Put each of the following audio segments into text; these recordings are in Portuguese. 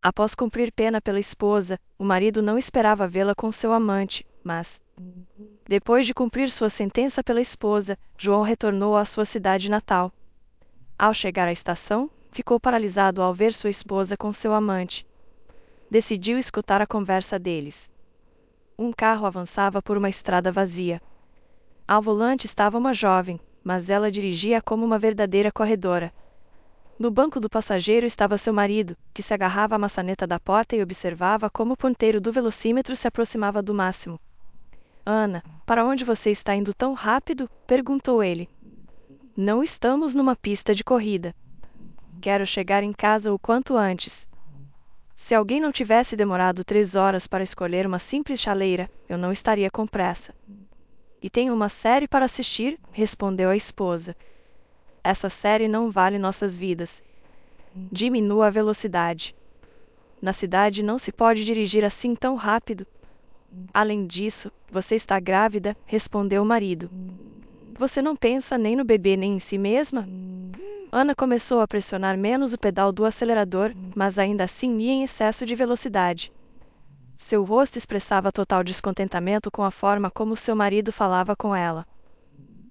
Após cumprir pena pela esposa, o marido não esperava vê-la com seu amante, mas, depois de cumprir sua sentença pela esposa, João retornou à sua cidade natal. Ao chegar à estação, ficou paralisado ao ver sua esposa com seu amante. Decidiu escutar a conversa deles. Um carro avançava por uma estrada vazia. Ao volante estava uma jovem, mas ela dirigia como uma verdadeira corredora. No banco do passageiro estava seu marido, que se agarrava à maçaneta da porta e observava como o ponteiro do velocímetro se aproximava do máximo. Ana, para onde você está indo tão rápido? Perguntou ele. Não estamos numa pista de corrida. Quero chegar em casa o quanto antes. Se alguém não tivesse demorado 3 horas para escolher uma simples chaleira, eu não estaria com pressa. E tenho uma série para assistir, respondeu a esposa. Essa série não vale nossas vidas. Diminua a velocidade. Na cidade não se pode dirigir assim tão rápido. Além disso, você está grávida, respondeu o marido. Você não pensa nem no bebê nem em si mesma? Ana começou a pressionar menos o pedal do acelerador, mas ainda assim ia em excesso de velocidade. Seu rosto expressava total descontentamento com a forma como seu marido falava com ela.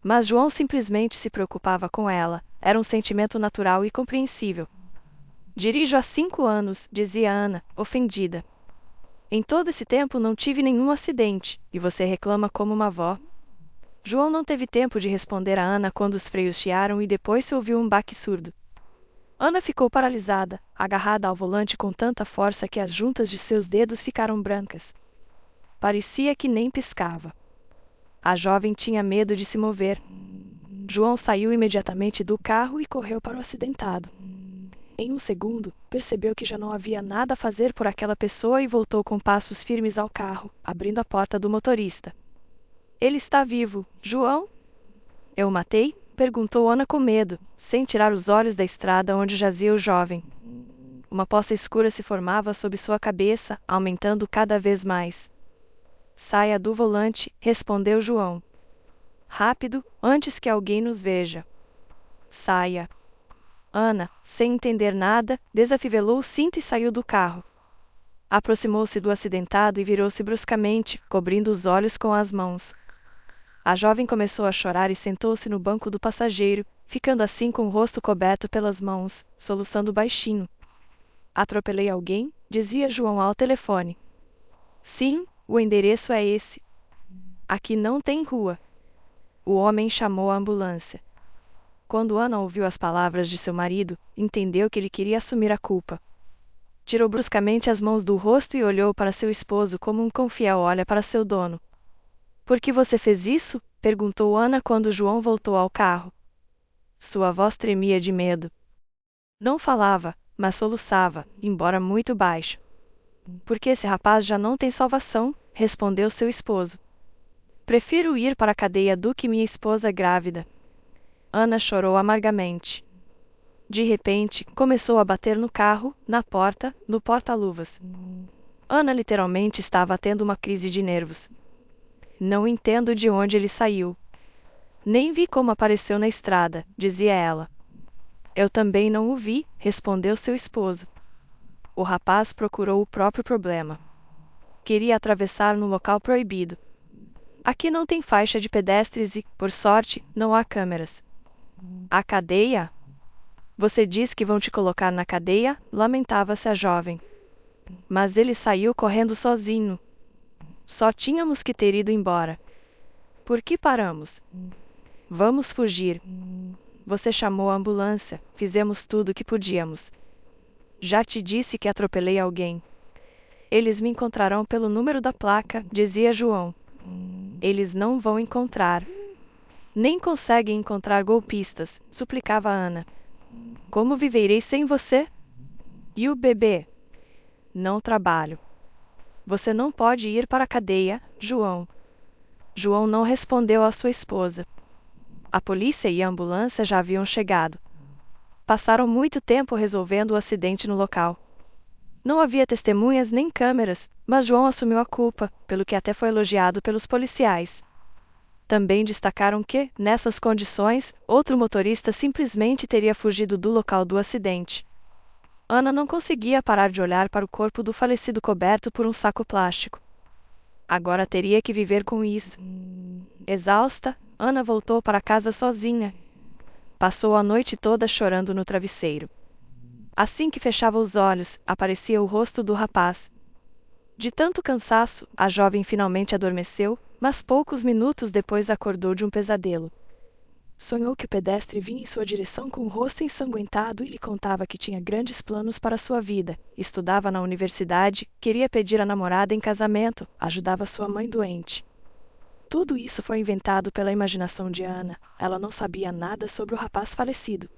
Mas João simplesmente se preocupava com ela, era um sentimento natural e compreensível. Dirijo há 5 anos, dizia Ana, ofendida. Em todo esse tempo não tive nenhum acidente, e você reclama como uma avó? João não teve tempo de responder a Ana quando os freios chiaram e depois se ouviu um baque surdo. Ana ficou paralisada, agarrada ao volante com tanta força que as juntas de seus dedos ficaram brancas. Parecia que nem piscava. A jovem tinha medo de se mover. João saiu imediatamente do carro e correu para o acidentado. Em um segundo, percebeu que já não havia nada a fazer por aquela pessoa e voltou com passos firmes ao carro, abrindo a porta do motorista. Ele está vivo, João? Eu o matei? Perguntou Ana com medo, sem tirar os olhos da estrada onde jazia o jovem. Uma poça escura se formava sob sua cabeça, aumentando cada vez mais. Saia do volante, respondeu João. Rápido, antes que alguém nos veja. Saia. Ana, sem entender nada, desafivelou o cinto e saiu do carro. Aproximou-se do acidentado e virou-se bruscamente, cobrindo os olhos com as mãos. A jovem começou a chorar e sentou-se no banco do passageiro, ficando assim com o rosto coberto pelas mãos, soluçando baixinho. Atropelei alguém? Dizia João ao telefone. Sim, o endereço é esse. Aqui não tem rua. O homem chamou a ambulância. Quando Ana ouviu as palavras de seu marido, entendeu que ele queria assumir a culpa. Tirou bruscamente as mãos do rosto e olhou para seu esposo como um cão fiel olha para seu dono. Por que você fez isso? Perguntou Ana quando João voltou ao carro. Sua voz tremia de medo. Não falava, mas soluçava, embora muito baixo. Porque esse rapaz já não tem salvação, respondeu seu esposo. Prefiro ir para a cadeia do que minha esposa grávida. Ana chorou amargamente. De repente, começou a bater no carro, na porta, no porta-luvas. Ana literalmente estava tendo uma crise de nervos. Não entendo de onde ele saiu. Nem vi como apareceu na estrada, dizia ela. Eu também não o vi, respondeu seu esposo. O rapaz procurou o próprio problema. Queria atravessar no local proibido. Aqui não tem faixa de pedestres e, por sorte, não há câmeras. A cadeia? Você diz que vão te colocar na cadeia? Lamentava-se a jovem. Mas ele saiu correndo sozinho. Só tínhamos que ter ido embora. Por que paramos? Vamos fugir. Você chamou a ambulância, fizemos tudo o que podíamos. Já te disse que atropelei alguém. Eles me encontrarão pelo número da placa, dizia João. Eles não vão encontrar. Nem conseguem encontrar golpistas, suplicava Ana. Como viverei sem você? E o bebê? Não trabalho. Você não pode ir para a cadeia, João. João não respondeu à sua esposa. A polícia e a ambulância já haviam chegado. Passaram muito tempo resolvendo o acidente no local. Não havia testemunhas nem câmeras, mas João assumiu a culpa, pelo que até foi elogiado pelos policiais. Também destacaram que, nessas condições, outro motorista simplesmente teria fugido do local do acidente. Ana não conseguia parar de olhar para o corpo do falecido coberto por um saco plástico. Agora teria que viver com isso. Exausta, Ana voltou para casa sozinha. Passou a noite toda chorando no travesseiro. Assim que fechava os olhos, aparecia o rosto do rapaz. De tanto cansaço, a jovem finalmente adormeceu, mas poucos minutos depois acordou de um pesadelo. Sonhou que o pedestre vinha em sua direção com o rosto ensanguentado e lhe contava que tinha grandes planos para sua vida. Estudava na universidade, queria pedir a namorada em casamento, ajudava sua mãe doente. Tudo isso foi inventado pela imaginação de Ana. Ela não sabia nada sobre o rapaz falecido.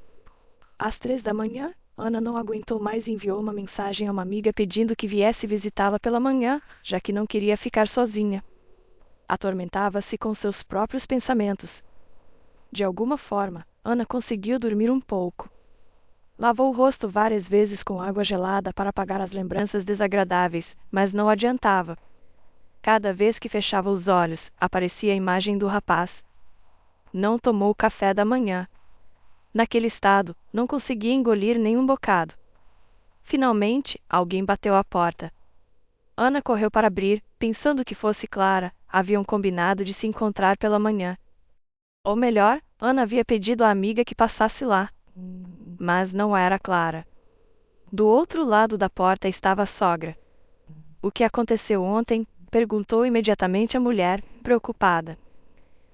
Às 3 da manhã, Ana não aguentou mais e enviou uma mensagem a uma amiga pedindo que viesse visitá-la pela manhã, já que não queria ficar sozinha. Atormentava-se com seus próprios pensamentos. De alguma forma, Ana conseguiu dormir um pouco. Lavou o rosto várias vezes com água gelada para apagar as lembranças desagradáveis, mas não adiantava. Cada vez que fechava os olhos, aparecia a imagem do rapaz. Não tomou café da manhã. Naquele estado, não conseguia engolir nenhum bocado. Finalmente, alguém bateu à porta. Ana correu para abrir, pensando que fosse Clara. Haviam combinado de se encontrar pela manhã. Ou melhor, Ana havia pedido à amiga que passasse lá. Mas não era Clara. Do outro lado da porta estava a sogra. O que aconteceu ontem? Perguntou imediatamente a mulher, preocupada.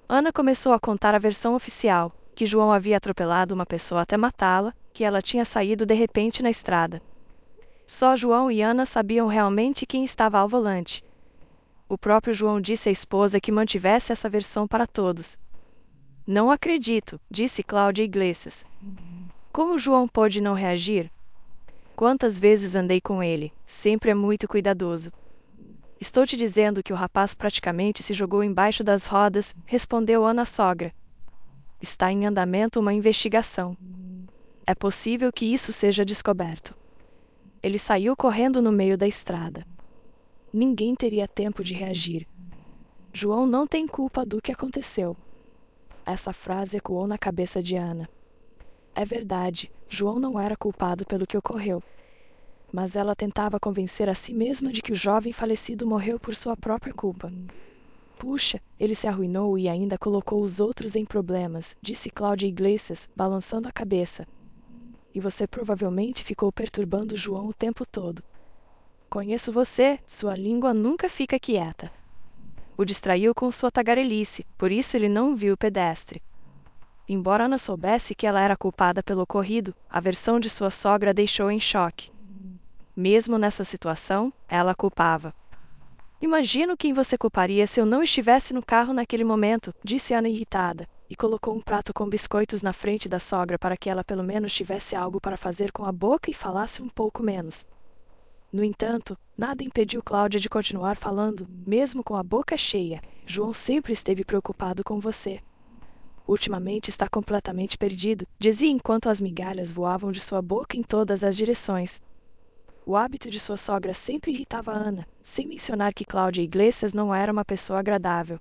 Ana começou a contar a versão oficial, que João havia atropelado uma pessoa até matá-la, que ela tinha saído de repente na estrada. Só João e Ana sabiam realmente quem estava ao volante. O próprio João disse à esposa que mantivesse essa versão para todos. Não acredito, disse Cláudia Iglesias. Como João pôde não reagir? Quantas vezes andei com ele, sempre é muito cuidadoso. Estou te dizendo que o rapaz praticamente se jogou embaixo das rodas, respondeu Ana sogra. Está em andamento uma investigação. É possível que isso seja descoberto. Ele saiu correndo no meio da estrada. Ninguém teria tempo de reagir. João não tem culpa do que aconteceu. Essa frase ecoou na cabeça de Ana. É verdade, João não era culpado pelo que ocorreu. Mas ela tentava convencer a si mesma de que o jovem falecido morreu por sua própria culpa. Puxa, ele se arruinou e ainda colocou os outros em problemas, disse Cláudia Iglesias, balançando a cabeça. E você provavelmente ficou perturbando João o tempo todo. Conheço você, sua língua nunca fica quieta. O distraiu com sua tagarelice, por isso ele não viu o pedestre. Embora Ana soubesse que ela era culpada pelo ocorrido, a versão de sua sogra a deixou em choque. Mesmo nessa situação, ela a culpava. Imagino quem você culparia se eu não estivesse no carro naquele momento, disse Ana irritada, e colocou um prato com biscoitos na frente da sogra para que ela pelo menos tivesse algo para fazer com a boca e falasse um pouco menos. No entanto, nada impediu Cláudia de continuar falando, mesmo com a boca cheia. João sempre esteve preocupado com você. Ultimamente está completamente perdido, dizia enquanto as migalhas voavam de sua boca em todas as direções. O hábito de sua sogra sempre irritava Ana, sem mencionar que Cláudia Iglesias não era uma pessoa agradável.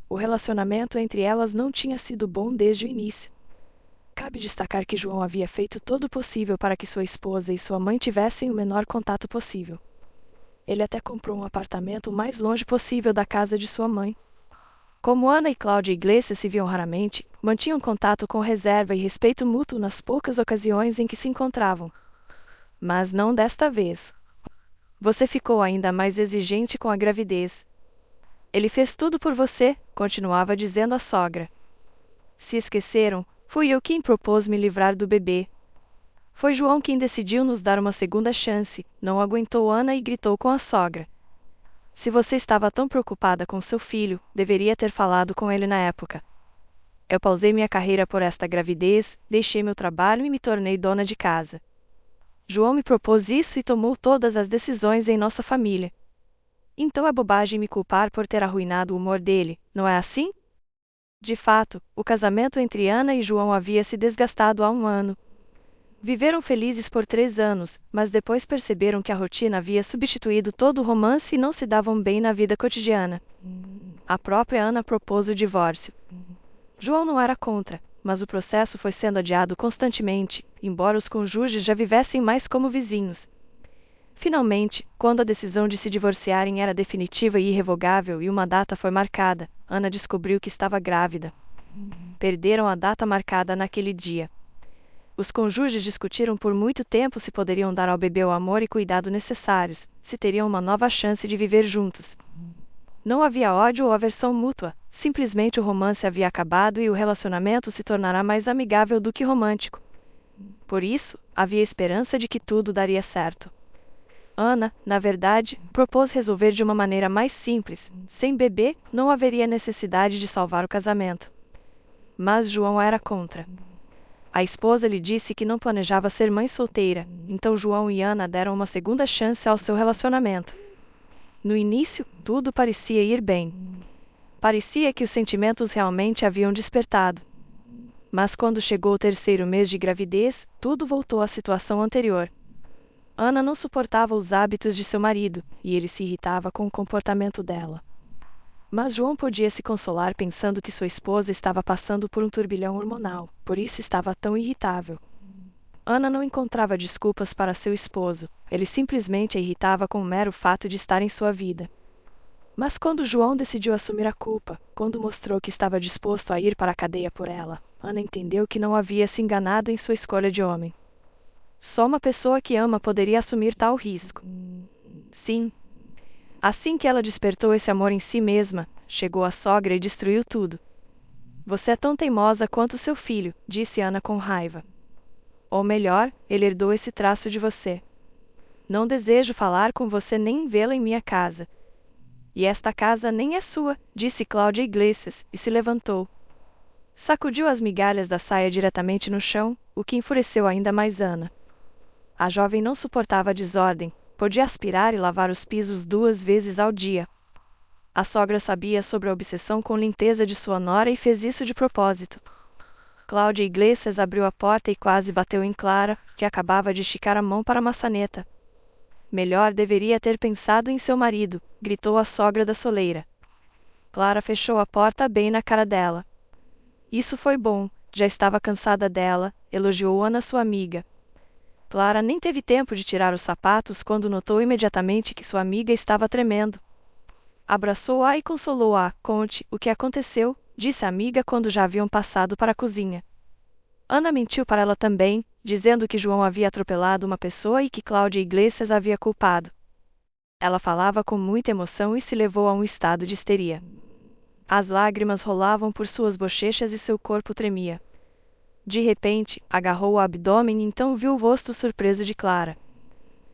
O relacionamento entre elas não tinha sido bom desde o início. Cabe destacar que João havia feito todo o possível para que sua esposa e sua mãe tivessem o menor contato possível. Ele até comprou um apartamento o mais longe possível da casa de sua mãe. Como Ana e Cláudia Iglesias se viam raramente, mantinham contato com reserva e respeito mútuo nas poucas ocasiões em que se encontravam. Mas não desta vez. Você ficou ainda mais exigente com a gravidez. Ele fez tudo por você, continuava dizendo a sogra. Se esqueceram, fui eu quem propôs me livrar do bebê. Foi João quem decidiu nos dar uma segunda chance, não aguentou Ana e gritou com a sogra. Se você estava tão preocupada com seu filho, deveria ter falado com ele na época. Eu pausei minha carreira por esta gravidez, deixei meu trabalho e me tornei dona de casa. João me propôs isso e tomou todas as decisões em nossa família. Então é bobagem me culpar por ter arruinado o humor dele, não é assim? De fato, o casamento entre Ana e João havia se desgastado há 1 ano. Viveram felizes por 3 anos, mas depois perceberam que a rotina havia substituído todo o romance e não se davam bem na vida cotidiana. A própria Ana propôs o divórcio. João não era contra, mas o processo foi sendo adiado constantemente, embora os cônjuges já vivessem mais como vizinhos. Finalmente, quando a decisão de se divorciarem era definitiva e irrevogável e uma data foi marcada, Ana descobriu que estava grávida. Perderam a data marcada naquele dia. Os cônjuges discutiram por muito tempo se poderiam dar ao bebê o amor e cuidado necessários, se teriam uma nova chance de viver juntos. Não havia ódio ou aversão mútua, simplesmente o romance havia acabado e o relacionamento se tornará mais amigável do que romântico. Por isso, havia esperança de que tudo daria certo. Ana, na verdade, propôs resolver de uma maneira mais simples. Sem bebê, não haveria necessidade de salvar o casamento. Mas João era contra. A esposa lhe disse que não planejava ser mãe solteira, então João e Ana deram uma segunda chance ao seu relacionamento. No início, tudo parecia ir bem. Parecia que os sentimentos realmente haviam despertado. Mas quando chegou o terceiro mês de gravidez, tudo voltou à situação anterior. Ana não suportava os hábitos de seu marido, e ele se irritava com o comportamento dela. Mas João podia se consolar pensando que sua esposa estava passando por um turbilhão hormonal, por isso estava tão irritável. Ana não encontrava desculpas para seu esposo, ele simplesmente a irritava com o mero fato de estar em sua vida. Mas quando João decidiu assumir a culpa, quando mostrou que estava disposto a ir para a cadeia por ela, Ana entendeu que não havia se enganado em sua escolha de homem. Só uma pessoa que ama poderia assumir tal risco. Sim. Assim que ela despertou esse amor em si mesma, chegou a sogra e destruiu tudo. Você é tão teimosa quanto seu filho, disse Ana com raiva. Ou melhor, ele herdou esse traço de você. Não desejo falar com você nem vê-la em minha casa. E esta casa nem é sua, disse Cláudia Iglesias, e se levantou. Sacudiu as migalhas da saia diretamente no chão, o que enfureceu ainda mais Ana. A jovem não suportava a desordem, podia aspirar e lavar os pisos 2 vezes ao dia. A sogra sabia sobre a obsessão com limpeza de sua nora e fez isso de propósito. Cláudia Iglesias abriu a porta e quase bateu em Clara, que acabava de esticar a mão para a maçaneta. Melhor deveria ter pensado em seu marido, gritou a sogra da soleira. Clara fechou a porta bem na cara dela. Isso foi bom, já estava cansada dela, elogiou Ana sua amiga. Clara nem teve tempo de tirar os sapatos quando notou imediatamente que sua amiga estava tremendo. Abraçou-a e consolou-a. Conte o que aconteceu, disse a amiga quando já haviam passado para a cozinha. Ana mentiu para ela também, dizendo que João havia atropelado uma pessoa e que Cláudia Iglesias havia culpado. Ela falava com muita emoção e se levou a um estado de histeria. As lágrimas rolavam por suas bochechas e seu corpo tremia. De repente, agarrou o abdômen e então viu o rosto surpreso de Clara.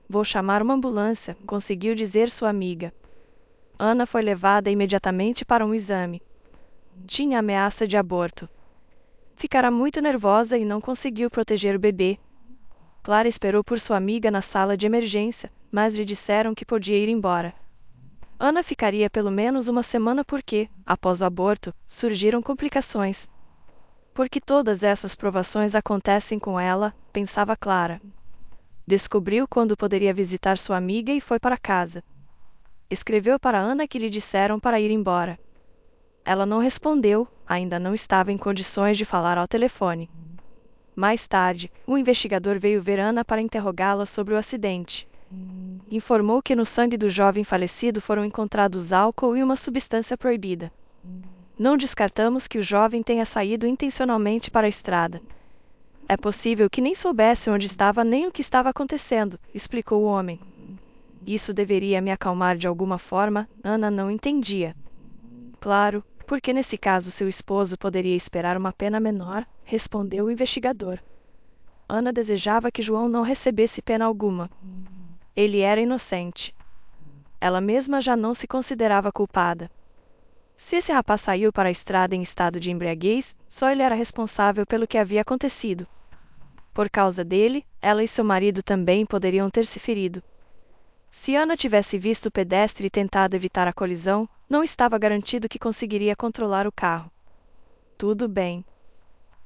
Vou chamar uma ambulância, conseguiu dizer sua amiga. Ana foi levada imediatamente para um exame. Tinha ameaça de aborto. Ficara muito nervosa e não conseguiu proteger o bebê. Clara esperou por sua amiga na sala de emergência, mas lhe disseram que podia ir embora. Ana ficaria pelo menos uma semana porque, após o aborto, surgiram complicações. Porque todas essas provações acontecem com ela, pensava Clara. Descobriu quando poderia visitar sua amiga e foi para casa. Escreveu para Ana que lhe disseram para ir embora. Ela não respondeu, ainda não estava em condições de falar ao telefone. Mais tarde, um investigador veio ver Ana para interrogá-la sobre o acidente. Informou que no sangue do jovem falecido foram encontrados álcool e uma substância proibida. Não descartamos que o jovem tenha saído intencionalmente para a estrada. É possível que nem soubesse onde estava nem o que estava acontecendo, explicou o homem. Isso deveria me acalmar de alguma forma, Ana não entendia. Claro, porque nesse caso seu esposo poderia esperar uma pena menor, respondeu o investigador. Ana desejava que João não recebesse pena alguma. Ele era inocente. Ela mesma já não se considerava culpada. Se esse rapaz saiu para a estrada em estado de embriaguez, só ele era responsável pelo que havia acontecido. Por causa dele, ela e seu marido também poderiam ter se ferido. Se Ana tivesse visto o pedestre e tentado evitar a colisão, não estava garantido que conseguiria controlar o carro. Tudo bem.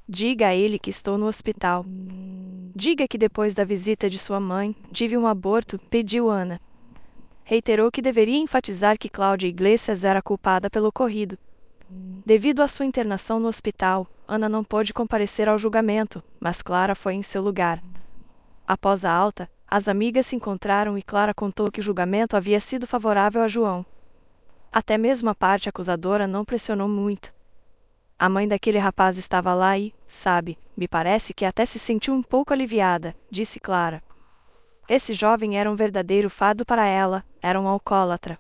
Diga a ele que estou no hospital. Diga que depois da visita de sua mãe, tive um aborto, pediu Ana. Reiterou que deveria enfatizar que Cláudia Iglesias era culpada pelo ocorrido. Devido à sua internação no hospital, Ana não pôde comparecer ao julgamento, mas Clara foi em seu lugar. Após a alta, as amigas se encontraram e Clara contou que o julgamento havia sido favorável a João. Até mesmo a parte acusadora não pressionou muito. A mãe daquele rapaz estava lá e, sabe, me parece que até se sentiu um pouco aliviada, disse Clara. Esse jovem era um verdadeiro fardo para ela, era um alcoólatra.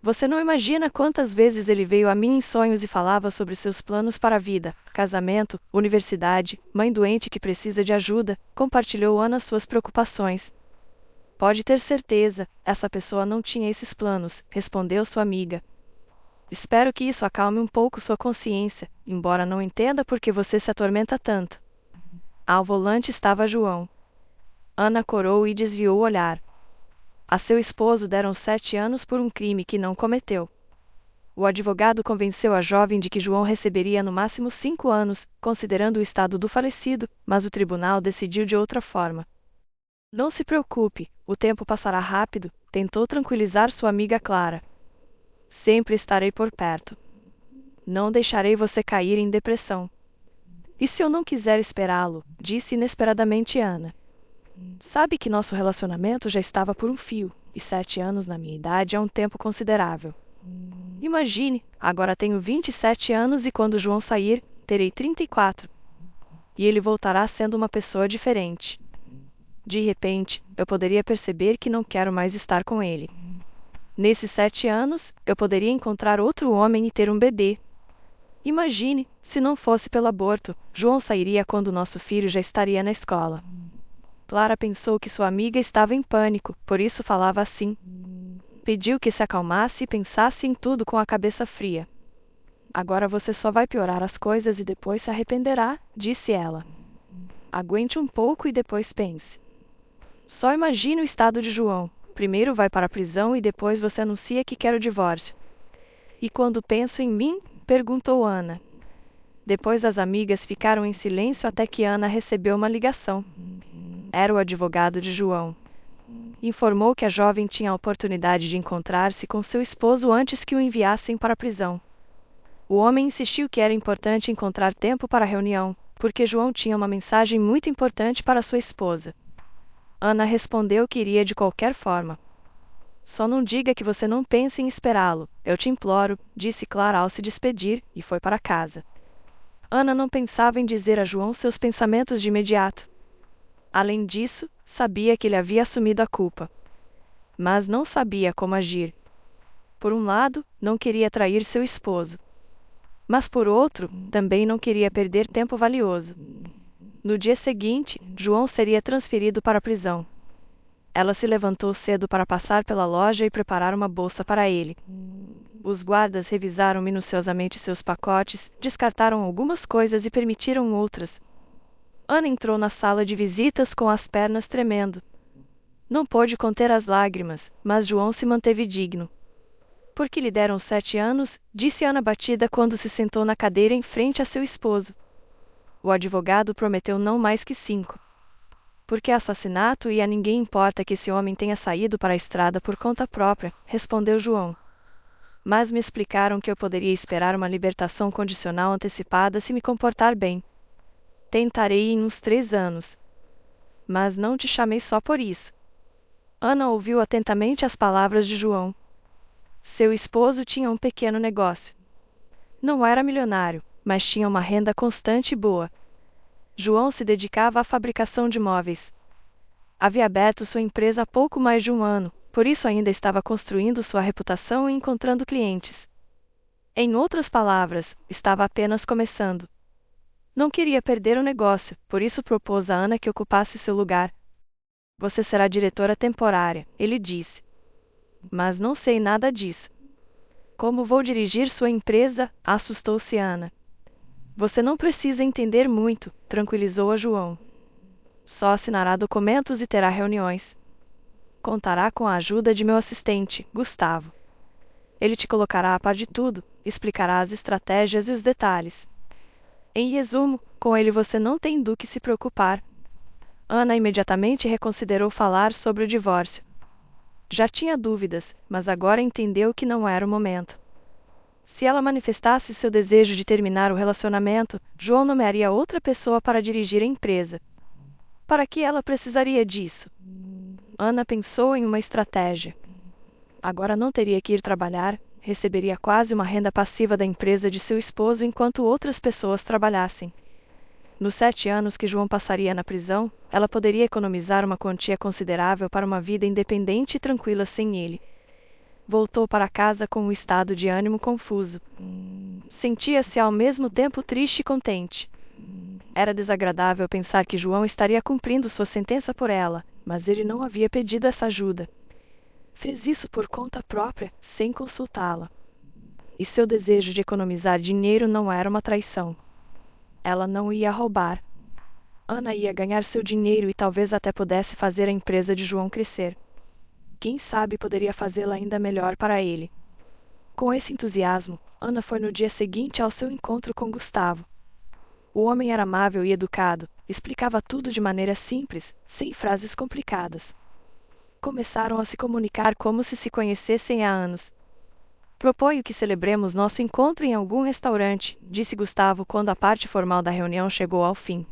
Você não imagina quantas vezes ele veio a mim em sonhos e falava sobre seus planos para a vida, casamento, universidade, mãe doente que precisa de ajuda, compartilhou Ana suas preocupações. Pode ter certeza, essa pessoa não tinha esses planos, respondeu sua amiga. Espero que isso acalme um pouco sua consciência, embora não entenda por que você se atormenta tanto. Ao volante estava João. Ana corou e desviou o olhar. A seu esposo deram 7 anos por um crime que não cometeu. O advogado convenceu a jovem de que João receberia no máximo 5 anos, considerando o estado do falecido, mas o tribunal decidiu de outra forma. Não se preocupe, o tempo passará rápido, tentou tranquilizar sua amiga Clara. Sempre estarei por perto. Não deixarei você cair em depressão. E se eu não quiser esperá-lo? Disse inesperadamente Ana. Sabe que nosso relacionamento já estava por um fio, e 7 anos na minha idade é um tempo considerável. Imagine, agora tenho 27 anos e quando João sair, terei 34. E ele voltará sendo uma pessoa diferente. De repente, eu poderia perceber que não quero mais estar com ele. Nesses 7 anos, eu poderia encontrar outro homem e ter um bebê. Imagine, se não fosse pelo aborto, João sairia quando nosso filho já estaria na escola. Clara pensou que sua amiga estava em pânico, por isso falava assim. Pediu que se acalmasse e pensasse em tudo com a cabeça fria. Agora você só vai piorar as coisas e depois se arrependerá, disse ela. Aguente um pouco e depois pense. Só imagine o estado de João. Primeiro vai para a prisão e depois você anuncia que quer o divórcio. E quando penso em mim? Perguntou Ana. Depois as amigas ficaram em silêncio até que Ana recebeu uma ligação. Era o advogado de João. Informou que a jovem tinha a oportunidade de encontrar-se com seu esposo antes que o enviassem para a prisão. O homem insistiu que era importante encontrar tempo para a reunião, porque João tinha uma mensagem muito importante para sua esposa. Ana respondeu que iria de qualquer forma. Só não diga que você não pensa em esperá-lo, eu te imploro, disse Clara ao se despedir, e foi para casa. Ana não pensava em dizer a João seus pensamentos de imediato. Além disso, sabia que ele havia assumido a culpa. Mas não sabia como agir. Por um lado, não queria trair seu esposo. Mas por outro, também não queria perder tempo valioso. No dia seguinte, João seria transferido para a prisão. Ela se levantou cedo para passar pela loja e preparar uma bolsa para ele. Os guardas revisaram minuciosamente seus pacotes, descartaram algumas coisas e permitiram outras. Ana entrou na sala de visitas com as pernas tremendo. Não pôde conter as lágrimas, mas João se manteve digno. Por que lhe deram 7 anos? Disse Ana abatida quando se sentou na cadeira em frente a seu esposo. O advogado prometeu não mais que 5. Porque assassinato e a ninguém importa que esse homem tenha saído para a estrada por conta própria, respondeu João. Mas me explicaram que eu poderia esperar uma libertação condicional antecipada se me comportar bem. Tentarei em uns 3 anos. Mas não te chamei só por isso. Ana ouviu atentamente as palavras de João. Seu esposo tinha um pequeno negócio. Não era milionário, mas tinha uma renda constante e boa. João se dedicava à fabricação de móveis. Havia aberto sua empresa há pouco mais de um ano, por isso ainda estava construindo sua reputação e encontrando clientes. Em outras palavras, estava apenas começando. Não queria perder o negócio, por isso propôs a Ana que ocupasse seu lugar. Você será diretora temporária, ele disse. Mas não sei nada disso. Como vou dirigir sua empresa? Assustou-se Ana. Você não precisa entender muito, tranquilizou-a João. Só assinará documentos e terá reuniões. Contará com a ajuda de meu assistente, Gustavo. Ele te colocará a par de tudo, explicará as estratégias e os detalhes. Em resumo, com ele você não tem do que se preocupar. Ana imediatamente reconsiderou falar sobre o divórcio. Já tinha dúvidas, mas agora entendeu que não era o momento. Se ela manifestasse seu desejo de terminar o relacionamento, João nomearia outra pessoa para dirigir a empresa. Para que ela precisaria disso? Ana pensou em uma estratégia. Agora não teria que ir trabalhar, receberia quase uma renda passiva da empresa de seu esposo enquanto outras pessoas trabalhassem. Nos 7 anos que João passaria na prisão, ela poderia economizar uma quantia considerável para uma vida independente e tranquila sem ele. Voltou para casa com um estado de ânimo confuso. Sentia-se ao mesmo tempo triste e contente. Era desagradável pensar que João estaria cumprindo sua sentença por ela, mas ele não havia pedido essa ajuda. Fez isso por conta própria, sem consultá-la. E seu desejo de economizar dinheiro não era uma traição. Ela não ia roubar. Ana ia ganhar seu dinheiro e talvez até pudesse fazer a empresa de João crescer. Quem sabe poderia fazê-la ainda melhor para ele. Com esse entusiasmo, Ana foi no dia seguinte ao seu encontro com Gustavo. O homem era amável e educado, explicava tudo de maneira simples, sem frases complicadas. Começaram a se comunicar como se conhecessem há anos. Proponho que celebremos nosso encontro em algum restaurante, disse Gustavo quando a parte formal da reunião chegou ao fim.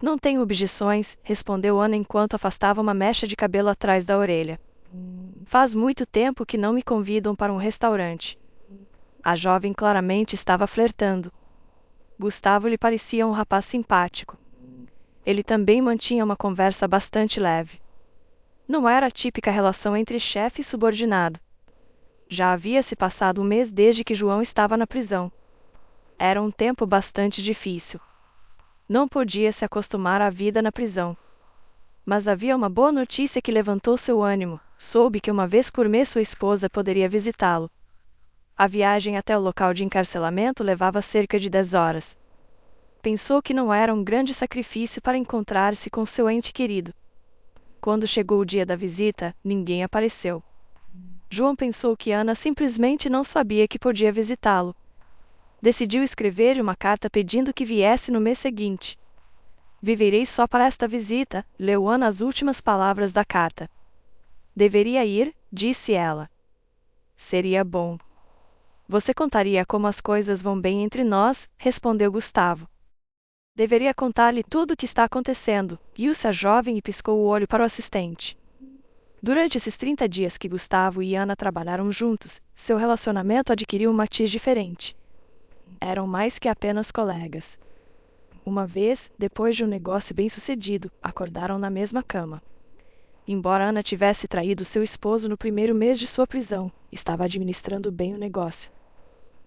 Não tenho objeções, respondeu Ana enquanto afastava uma mecha de cabelo atrás da orelha. Faz muito tempo que não me convidam para um restaurante. A jovem claramente estava flertando. Gustavo lhe parecia um rapaz simpático. Ele também mantinha uma conversa bastante leve. Não era a típica relação entre chefe e subordinado. Já havia se passado um mês desde que João estava na prisão. Era um tempo bastante difícil. Não podia se acostumar à vida na prisão. Mas havia uma boa notícia que levantou seu ânimo. Soube que uma vez por mês sua esposa poderia visitá-lo. A viagem até o local de encarcelamento levava cerca de 10 horas. Pensou que não era um grande sacrifício para encontrar-se com seu ente querido. Quando chegou o dia da visita, ninguém apareceu. João pensou que Ana simplesmente não sabia que podia visitá-lo. Decidiu escrever uma carta pedindo que viesse no mês seguinte. Viverei só para esta visita, leu Ana as últimas palavras da carta. Deveria ir, disse ela. Seria bom. Você contaria como as coisas vão bem entre nós, respondeu Gustavo. Deveria contar-lhe tudo o que está acontecendo, riu-se a jovem e piscou o olho para o assistente. Durante esses 30 dias que Gustavo e Ana trabalharam juntos, seu relacionamento adquiriu um matiz diferente. Eram mais que apenas colegas. Uma vez, depois de um negócio bem-sucedido, acordaram na mesma cama. Embora Ana tivesse traído seu esposo no primeiro mês de sua prisão, estava administrando bem o negócio.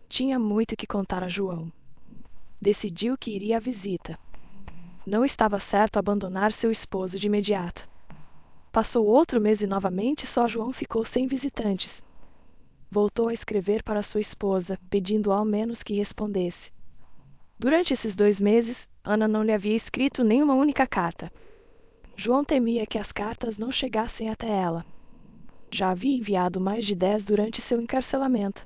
Tinha muito que contar a João. Decidiu que iria à visita. Não estava certo abandonar seu esposo de imediato. Passou outro mês e novamente só João ficou sem visitantes. Voltou a escrever para sua esposa, pedindo ao menos que respondesse. Durante esses 2 meses, Ana não lhe havia escrito nenhuma única carta. João temia que as cartas não chegassem até ela. Já havia enviado mais de 10 durante seu encarcelamento.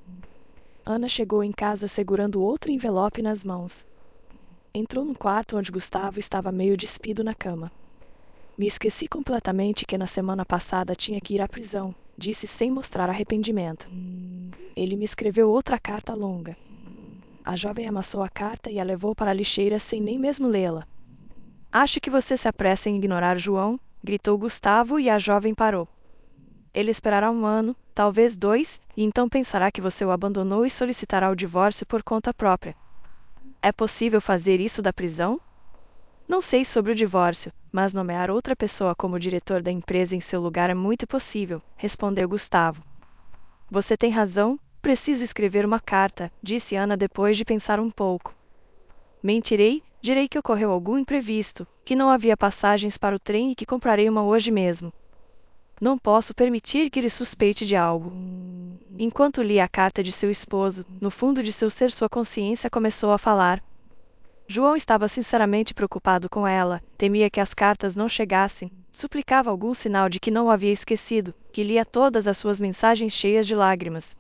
Ana chegou em casa segurando outro envelope nas mãos. Entrou no quarto onde Gustavo estava meio despido na cama. Me esqueci completamente que na semana passada tinha que ir à prisão, disse sem mostrar arrependimento. Ele me escreveu outra carta longa. A jovem amassou a carta e a levou para a lixeira sem nem mesmo lê-la. Acho que você se apressa em ignorar João, gritou Gustavo e a jovem parou. Ele esperará 1 ano, talvez 2, e então pensará que você o abandonou e solicitará o divórcio por conta própria. É possível fazer isso da prisão? Não sei sobre o divórcio, mas nomear outra pessoa como diretor da empresa em seu lugar é muito possível, respondeu Gustavo. Você tem razão, preciso escrever uma carta, disse Ana depois de pensar um pouco. Mentirei, direi que ocorreu algum imprevisto, que não havia passagens para o trem e que comprarei uma hoje mesmo. Não posso permitir que ele suspeite de algo. Enquanto lia a carta de seu esposo, no fundo de seu ser sua consciência começou a falar. João estava sinceramente preocupado com ela, temia que as cartas não chegassem, suplicava algum sinal de que não o havia esquecido, que lia todas as suas mensagens cheias de lágrimas.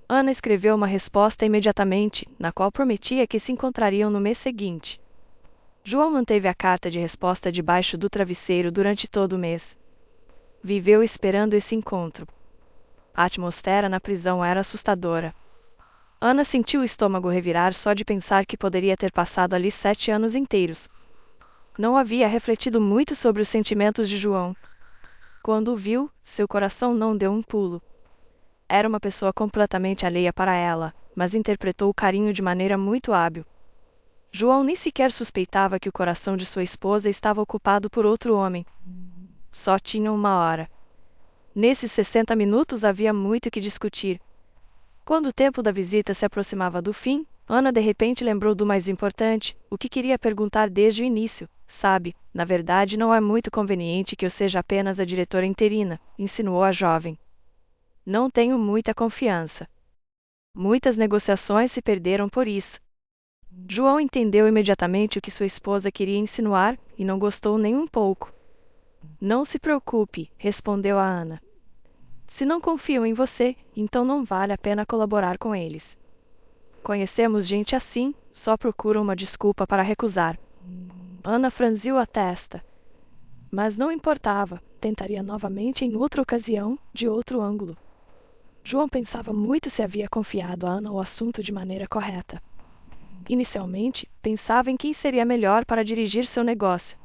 Ana escreveu uma resposta imediatamente, na qual prometia que se encontrariam no mês seguinte. João manteve a carta de resposta debaixo do travesseiro durante todo o mês. Viveu esperando esse encontro. A atmosfera na prisão era assustadora. Ana sentiu o estômago revirar só de pensar que poderia ter passado ali 7 anos inteiros. Não havia refletido muito sobre os sentimentos de João. Quando o viu, seu coração não deu um pulo. Era uma pessoa completamente alheia para ela, mas interpretou o carinho de maneira muito hábil. João nem sequer suspeitava que o coração de sua esposa estava ocupado por outro homem. Só tinham 1 hora. Nesses 60 minutos havia muito que discutir. Quando o tempo da visita se aproximava do fim, Ana de repente lembrou do mais importante, o que queria perguntar desde o início. Sabe, na verdade não é muito conveniente que eu seja apenas a diretora interina, insinuou a jovem. Não tenho muita confiança. Muitas negociações se perderam por isso. João entendeu imediatamente o que sua esposa queria insinuar e não gostou nem um pouco. Não se preocupe, respondeu a Ana. Se não confiam em você, então não vale a pena colaborar com eles. Conhecemos gente assim, só procuram uma desculpa para recusar. Ana franziu a testa. Mas não importava, tentaria novamente em outra ocasião, de outro ângulo. João pensava muito se havia confiado a Ana o assunto de maneira correta. Inicialmente, pensava em quem seria melhor para dirigir seu negócio.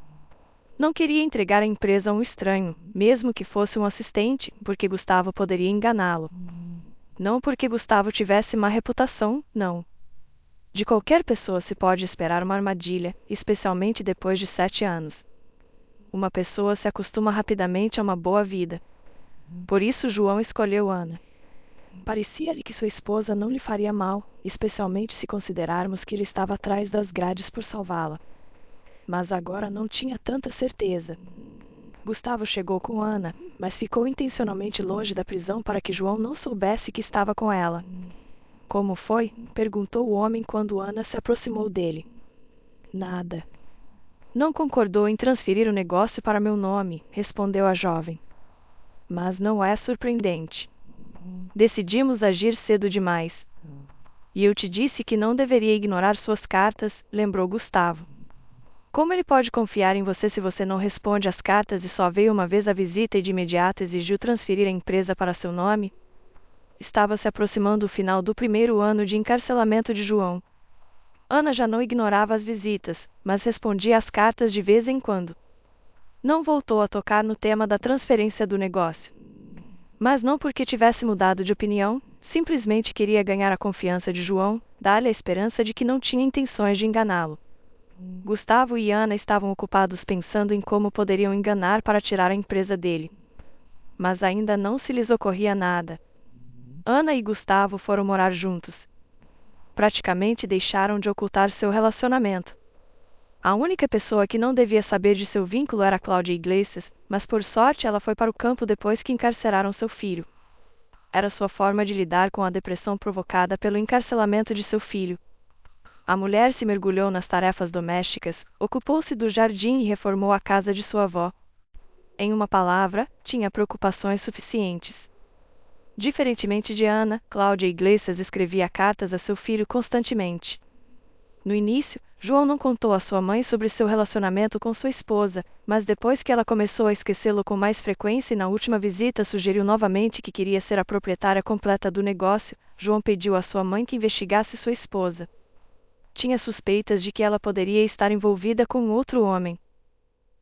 Não queria entregar a empresa a um estranho, mesmo que fosse um assistente, porque Gustavo poderia enganá-lo. Não porque Gustavo tivesse má reputação, não. De qualquer pessoa se pode esperar uma armadilha, especialmente depois de 7 anos. Uma pessoa se acostuma rapidamente a uma boa vida. Por isso João escolheu Ana. Parecia-lhe que sua esposa não lhe faria mal, especialmente se considerarmos que ele estava atrás das grades por salvá-la. Mas agora não tinha tanta certeza. Gustavo chegou com Ana, mas ficou intencionalmente longe da prisão para que João não soubesse que estava com ela. Como foi? Perguntou o homem quando Ana se aproximou dele. Nada. Não concordou em transferir o negócio para meu nome, respondeu a jovem. Mas não é surpreendente. Decidimos agir cedo demais. E eu te disse que não deveria ignorar suas cartas, lembrou Gustavo. Como ele pode confiar em você se você não responde às cartas e só veio uma vez à visita e de imediato exigiu transferir a empresa para seu nome? Estava se aproximando o final do 1º ano de encarcelamento de João. Ana já não ignorava as visitas, mas respondia às cartas de vez em quando. Não voltou a tocar no tema da transferência do negócio. Mas não porque tivesse mudado de opinião, simplesmente queria ganhar a confiança de João, dar-lhe a esperança de que não tinha intenções de enganá-lo. Gustavo e Ana estavam ocupados pensando em como poderiam enganar para tirar a empresa dele. Mas ainda não se lhes ocorria nada. Ana e Gustavo foram morar juntos. Praticamente deixaram de ocultar seu relacionamento. A única pessoa que não devia saber de seu vínculo era Cláudia Iglesias, mas por sorte ela foi para o campo depois que encarceraram seu filho. Era sua forma de lidar com a depressão provocada pelo encarcelamento de seu filho. A mulher se mergulhou nas tarefas domésticas, ocupou-se do jardim e reformou a casa de sua avó. Em uma palavra, tinha preocupações suficientes. Diferentemente de Ana, Cláudia Iglesias escrevia cartas a seu filho constantemente. No início, João não contou à sua mãe sobre seu relacionamento com sua esposa, mas depois que ela começou a esquecê-lo com mais frequência e na última visita sugeriu novamente que queria ser a proprietária completa do negócio, João pediu à sua mãe que investigasse sua esposa. Tinha suspeitas de que ela poderia estar envolvida com outro homem.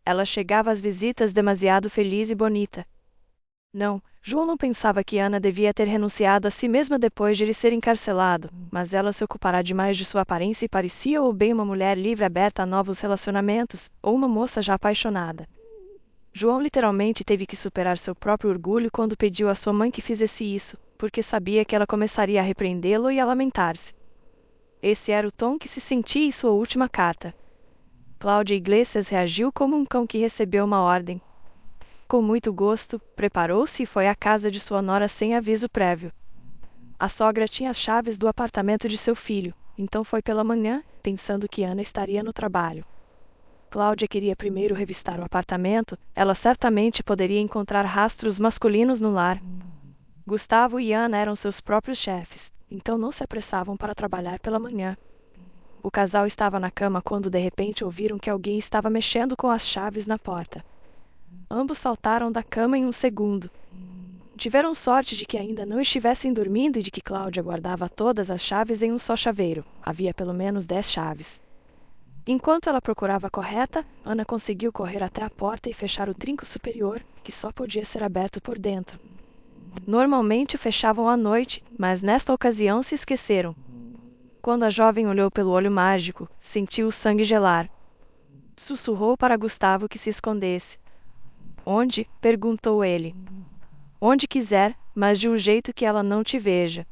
Ela chegava às visitas demasiado feliz e bonita. Não, João não pensava que Ana devia ter renunciado a si mesma depois de ele ser encarcelado, mas ela se ocupará demais de sua aparência e parecia ou bem uma mulher livre aberta a novos relacionamentos, ou uma moça já apaixonada. João literalmente teve que superar seu próprio orgulho quando pediu à sua mãe que fizesse isso, porque sabia que ela começaria a repreendê-lo e a lamentar-se. Esse era o tom que se sentia em sua última carta. Cláudia Iglesias reagiu como um cão que recebeu uma ordem. Com muito gosto, preparou-se e foi à casa de sua nora sem aviso prévio. A sogra tinha as chaves do apartamento de seu filho, então foi pela manhã, pensando que Ana estaria no trabalho. Cláudia queria primeiro revistar o apartamento, ela certamente poderia encontrar rastros masculinos no lar. Gustavo e Ana eram seus próprios chefes, então não se apressavam para trabalhar pela manhã. O casal estava na cama quando de repente ouviram que alguém estava mexendo com as chaves na porta. Ambos saltaram da cama em um segundo. Tiveram sorte de que ainda não estivessem dormindo e de que Cláudia guardava todas as chaves em um só chaveiro. Havia pelo menos 10 chaves. Enquanto ela procurava a correta, Ana conseguiu correr até a porta e fechar o trinco superior, que só podia ser aberto por dentro. Normalmente o fechavam à noite, mas nesta ocasião se esqueceram. Quando a jovem olhou pelo olho mágico, sentiu o sangue gelar. Sussurrou para Gustavo que se escondesse. Onde? Perguntou ele. Onde quiser, mas de um jeito que ela não te veja.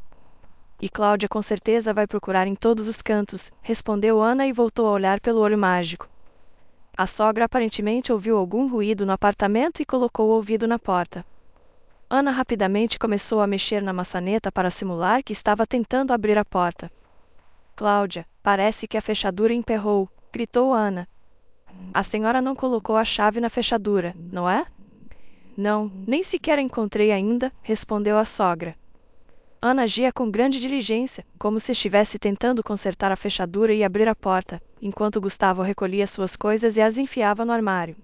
E Cláudia com certeza vai procurar em todos os cantos, respondeu Ana e voltou a olhar pelo olho mágico. A sogra aparentemente ouviu algum ruído no apartamento e colocou o ouvido na porta. Ana rapidamente começou a mexer na maçaneta para simular que estava tentando abrir a porta. Cláudia, parece que a fechadura emperrou, gritou Ana. A senhora não colocou a chave na fechadura, não é? Não, nem sequer a encontrei ainda, respondeu a sogra. Ana agia com grande diligência, como se estivesse tentando consertar a fechadura e abrir a porta, enquanto Gustavo recolhia suas coisas e as enfiava no armário.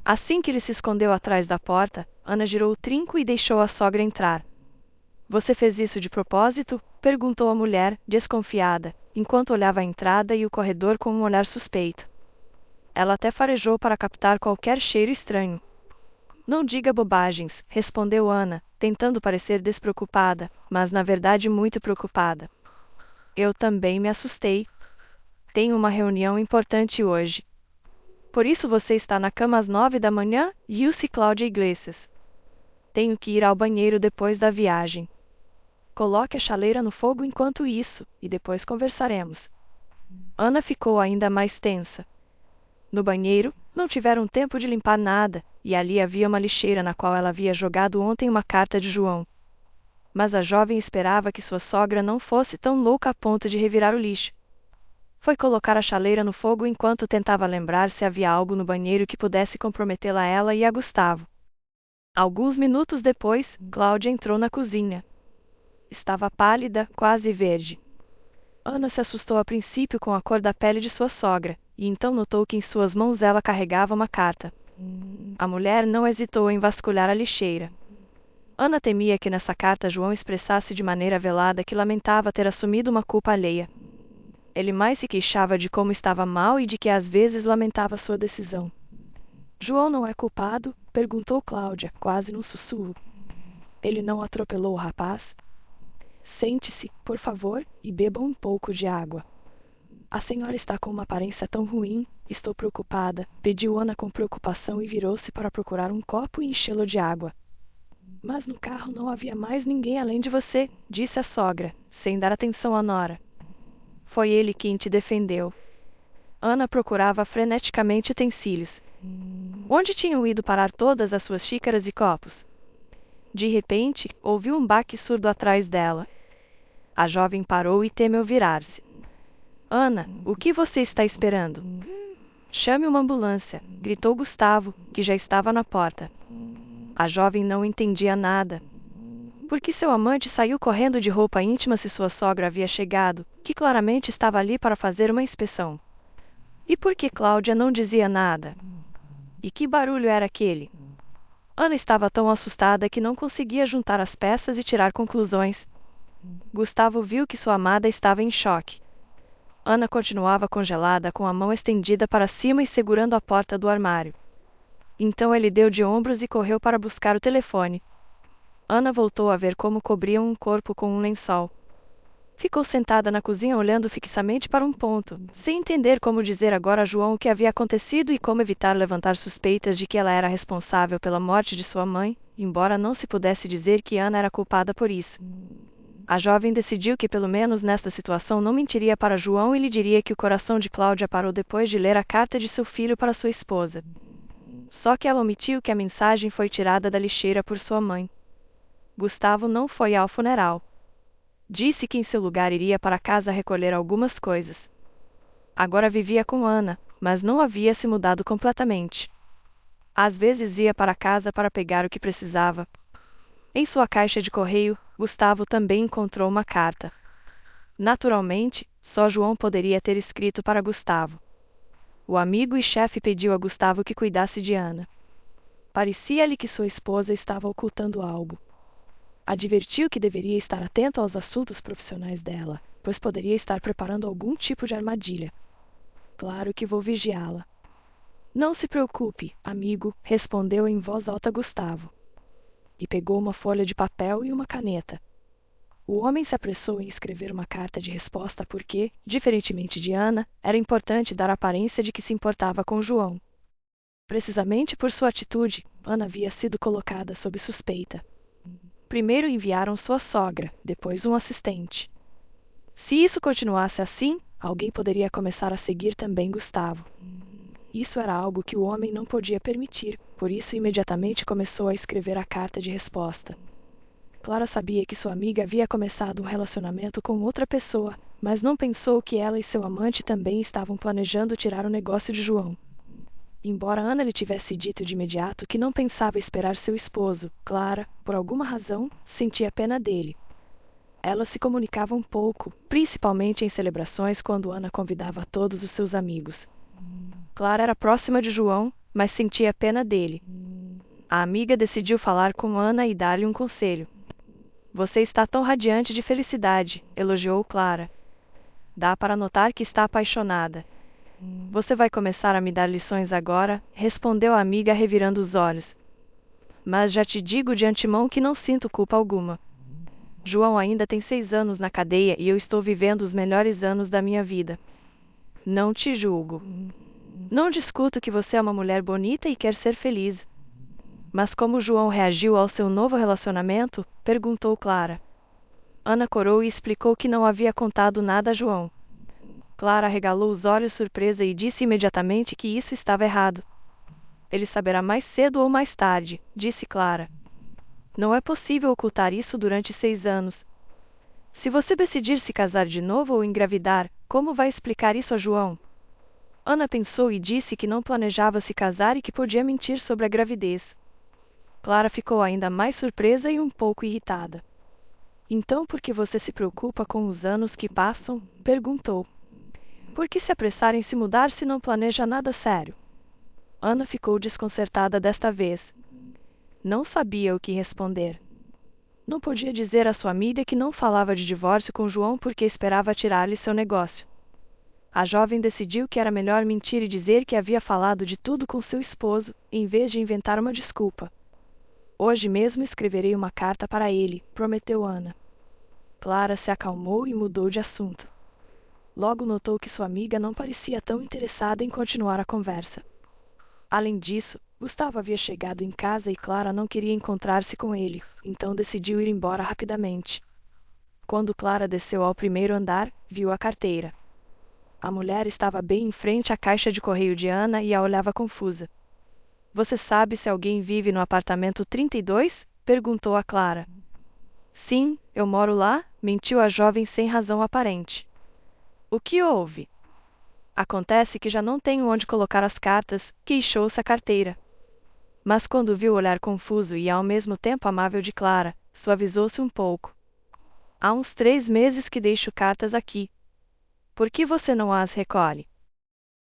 Assim que ele se escondeu atrás da porta, Ana girou o trinco e deixou a sogra entrar. Você fez isso de propósito? Perguntou a mulher, desconfiada, enquanto olhava a entrada e o corredor com um olhar suspeito. Ela até farejou para captar qualquer cheiro estranho. Não diga bobagens, respondeu Ana, tentando parecer despreocupada, mas na verdade muito preocupada. Eu também me assustei. Tenho uma reunião importante hoje. Por isso você está na cama às 9 da manhã? Disse Cláudia Iglesias. Tenho que ir ao banheiro depois da viagem. Coloque a chaleira no fogo enquanto isso, e depois conversaremos. Ana ficou ainda mais tensa. No banheiro, não tiveram tempo de limpar nada, e ali havia uma lixeira na qual ela havia jogado ontem uma carta de João. Mas a jovem esperava que sua sogra não fosse tão louca a ponto de revirar o lixo. Foi colocar a chaleira no fogo enquanto tentava lembrar se havia algo no banheiro que pudesse comprometê-la a ela e a Gustavo. Alguns minutos depois, Cláudia entrou na cozinha. Estava pálida, quase verde. Ana se assustou a princípio com a cor da pele de sua sogra, e então notou que em suas mãos ela carregava uma carta. A mulher não hesitou em vasculhar a lixeira. Ana temia que nessa carta João expressasse de maneira velada que lamentava ter assumido uma culpa alheia. Ele mais se queixava de como estava mal e de que às vezes lamentava sua decisão. João não é culpado? Perguntou Cláudia, quase num sussurro. Ele não atropelou o rapaz? Sente-se, por favor, e beba um pouco de água. A senhora está com uma aparência tão ruim. Estou preocupada, pediu Ana com preocupação e virou-se para procurar um copo e enchê-lo de água. Mas no carro não havia mais ninguém além de você, disse a sogra, sem dar atenção à nora. Foi ele quem te defendeu. Ana procurava freneticamente utensílios. Onde tinham ido parar todas as suas xícaras e copos? De repente, ouviu um baque surdo atrás dela. A jovem parou e temeu virar-se. Ana, o que você está esperando? Chame uma ambulância, gritou Gustavo, que já estava na porta. A jovem não entendia nada. Por que seu amante saiu correndo de roupa íntima se sua sogra havia chegado, que claramente estava ali para fazer uma inspeção? E por que Cláudia não dizia nada? E que barulho era aquele? Ana estava tão assustada que não conseguia juntar as peças e tirar conclusões. Gustavo viu que sua amada estava em choque. Ana continuava congelada com a mão estendida para cima e segurando a porta do armário. Então ele deu de ombros e correu para buscar o telefone. Ana voltou a ver como cobriam um corpo com um lençol. Ficou sentada na cozinha olhando fixamente para um ponto, sem entender como dizer agora a João o que havia acontecido e como evitar levantar suspeitas de que ela era responsável pela morte de sua mãe, embora não se pudesse dizer que Ana era culpada por isso. A jovem decidiu que pelo menos nesta situação não mentiria para João e lhe diria que o coração de Cláudia parou depois de ler a carta de seu filho para sua esposa. Só que ela omitiu que a mensagem foi tirada da lixeira por sua mãe. Gustavo não foi ao funeral. Disse que em seu lugar iria para casa recolher algumas coisas. Agora vivia com Ana, mas não havia se mudado completamente. Às vezes ia para casa para pegar o que precisava. Em sua caixa de correio, Gustavo também encontrou uma carta. Naturalmente, só João poderia ter escrito para Gustavo. O amigo e chefe pediu a Gustavo que cuidasse de Ana. Parecia-lhe que sua esposa estava ocultando algo. Advertiu que deveria estar atento aos assuntos profissionais dela, pois poderia estar preparando algum tipo de armadilha. Claro que vou vigiá-la. Não se preocupe, amigo, respondeu em voz alta Gustavo. E pegou uma folha de papel e uma caneta. O homem se apressou em escrever uma carta de resposta porque, diferentemente de Ana, era importante dar a aparência de que se importava com João. Precisamente por sua atitude, Ana havia sido colocada sob suspeita. Primeiro enviaram sua sogra, depois um assistente. Se isso continuasse assim, alguém poderia começar a seguir também Gustavo. Isso era algo que o homem não podia permitir, por isso imediatamente começou a escrever a carta de resposta. Clara sabia que sua amiga havia começado um relacionamento com outra pessoa, mas não pensou que ela e seu amante também estavam planejando tirar o negócio de João. Embora Ana lhe tivesse dito de imediato que não pensava esperar seu esposo, Clara, por alguma razão, sentia pena dele. Elas se comunicavam pouco, principalmente em celebrações quando Ana convidava todos os seus amigos. Clara era próxima de João, mas sentia pena dele. A amiga decidiu falar com Ana e dar-lhe um conselho. Você está tão radiante de felicidade, elogiou Clara. Dá para notar que está apaixonada. Você vai começar a me dar lições agora, respondeu a amiga revirando os olhos. Mas já te digo de antemão que não sinto culpa alguma. João ainda tem 6 anos na cadeia e eu estou vivendo os melhores anos da minha vida. Não te julgo. Não discuto que você é uma mulher bonita e quer ser feliz. Mas como João reagiu ao seu novo relacionamento? Perguntou Clara. Ana corou e explicou que não havia contado nada a João. Clara arregalou os olhos surpresa e disse imediatamente que isso estava errado. Ele saberá mais cedo ou mais tarde, disse Clara. Não é possível ocultar isso durante 6 anos. Se você decidir se casar de novo ou engravidar, como vai explicar isso a João? Ana pensou e disse que não planejava se casar e que podia mentir sobre a gravidez. Clara ficou ainda mais surpresa e um pouco irritada. Então por que você se preocupa com os anos que passam? Perguntou. Por que se apressar em se mudar se não planeja nada sério? Ana ficou desconcertada desta vez. Não sabia o que responder. Não podia dizer à sua amiga que não falava de divórcio com João porque esperava tirar-lhe seu negócio. A jovem decidiu que era melhor mentir e dizer que havia falado de tudo com seu esposo, em vez de inventar uma desculpa. Hoje mesmo escreverei uma carta para ele, prometeu Ana. Clara se acalmou e mudou de assunto. Logo notou que sua amiga não parecia tão interessada em continuar a conversa. Além disso, Gustavo havia chegado em casa e Clara não queria encontrar-se com ele, então decidiu ir embora rapidamente. Quando Clara desceu ao primeiro andar, viu a carteira. A mulher estava bem em frente à caixa de correio de Ana e a olhava confusa. Você sabe se alguém vive no apartamento 32? Perguntou a Clara. Sim, eu moro lá, mentiu a jovem sem razão aparente. O que houve? Acontece que já não tenho onde colocar as cartas, queixou-se a carteira. Mas quando viu o olhar confuso e ao mesmo tempo amável de Clara, suavizou-se um pouco. Há uns 3 meses que deixo cartas aqui. Por que você não as recolhe?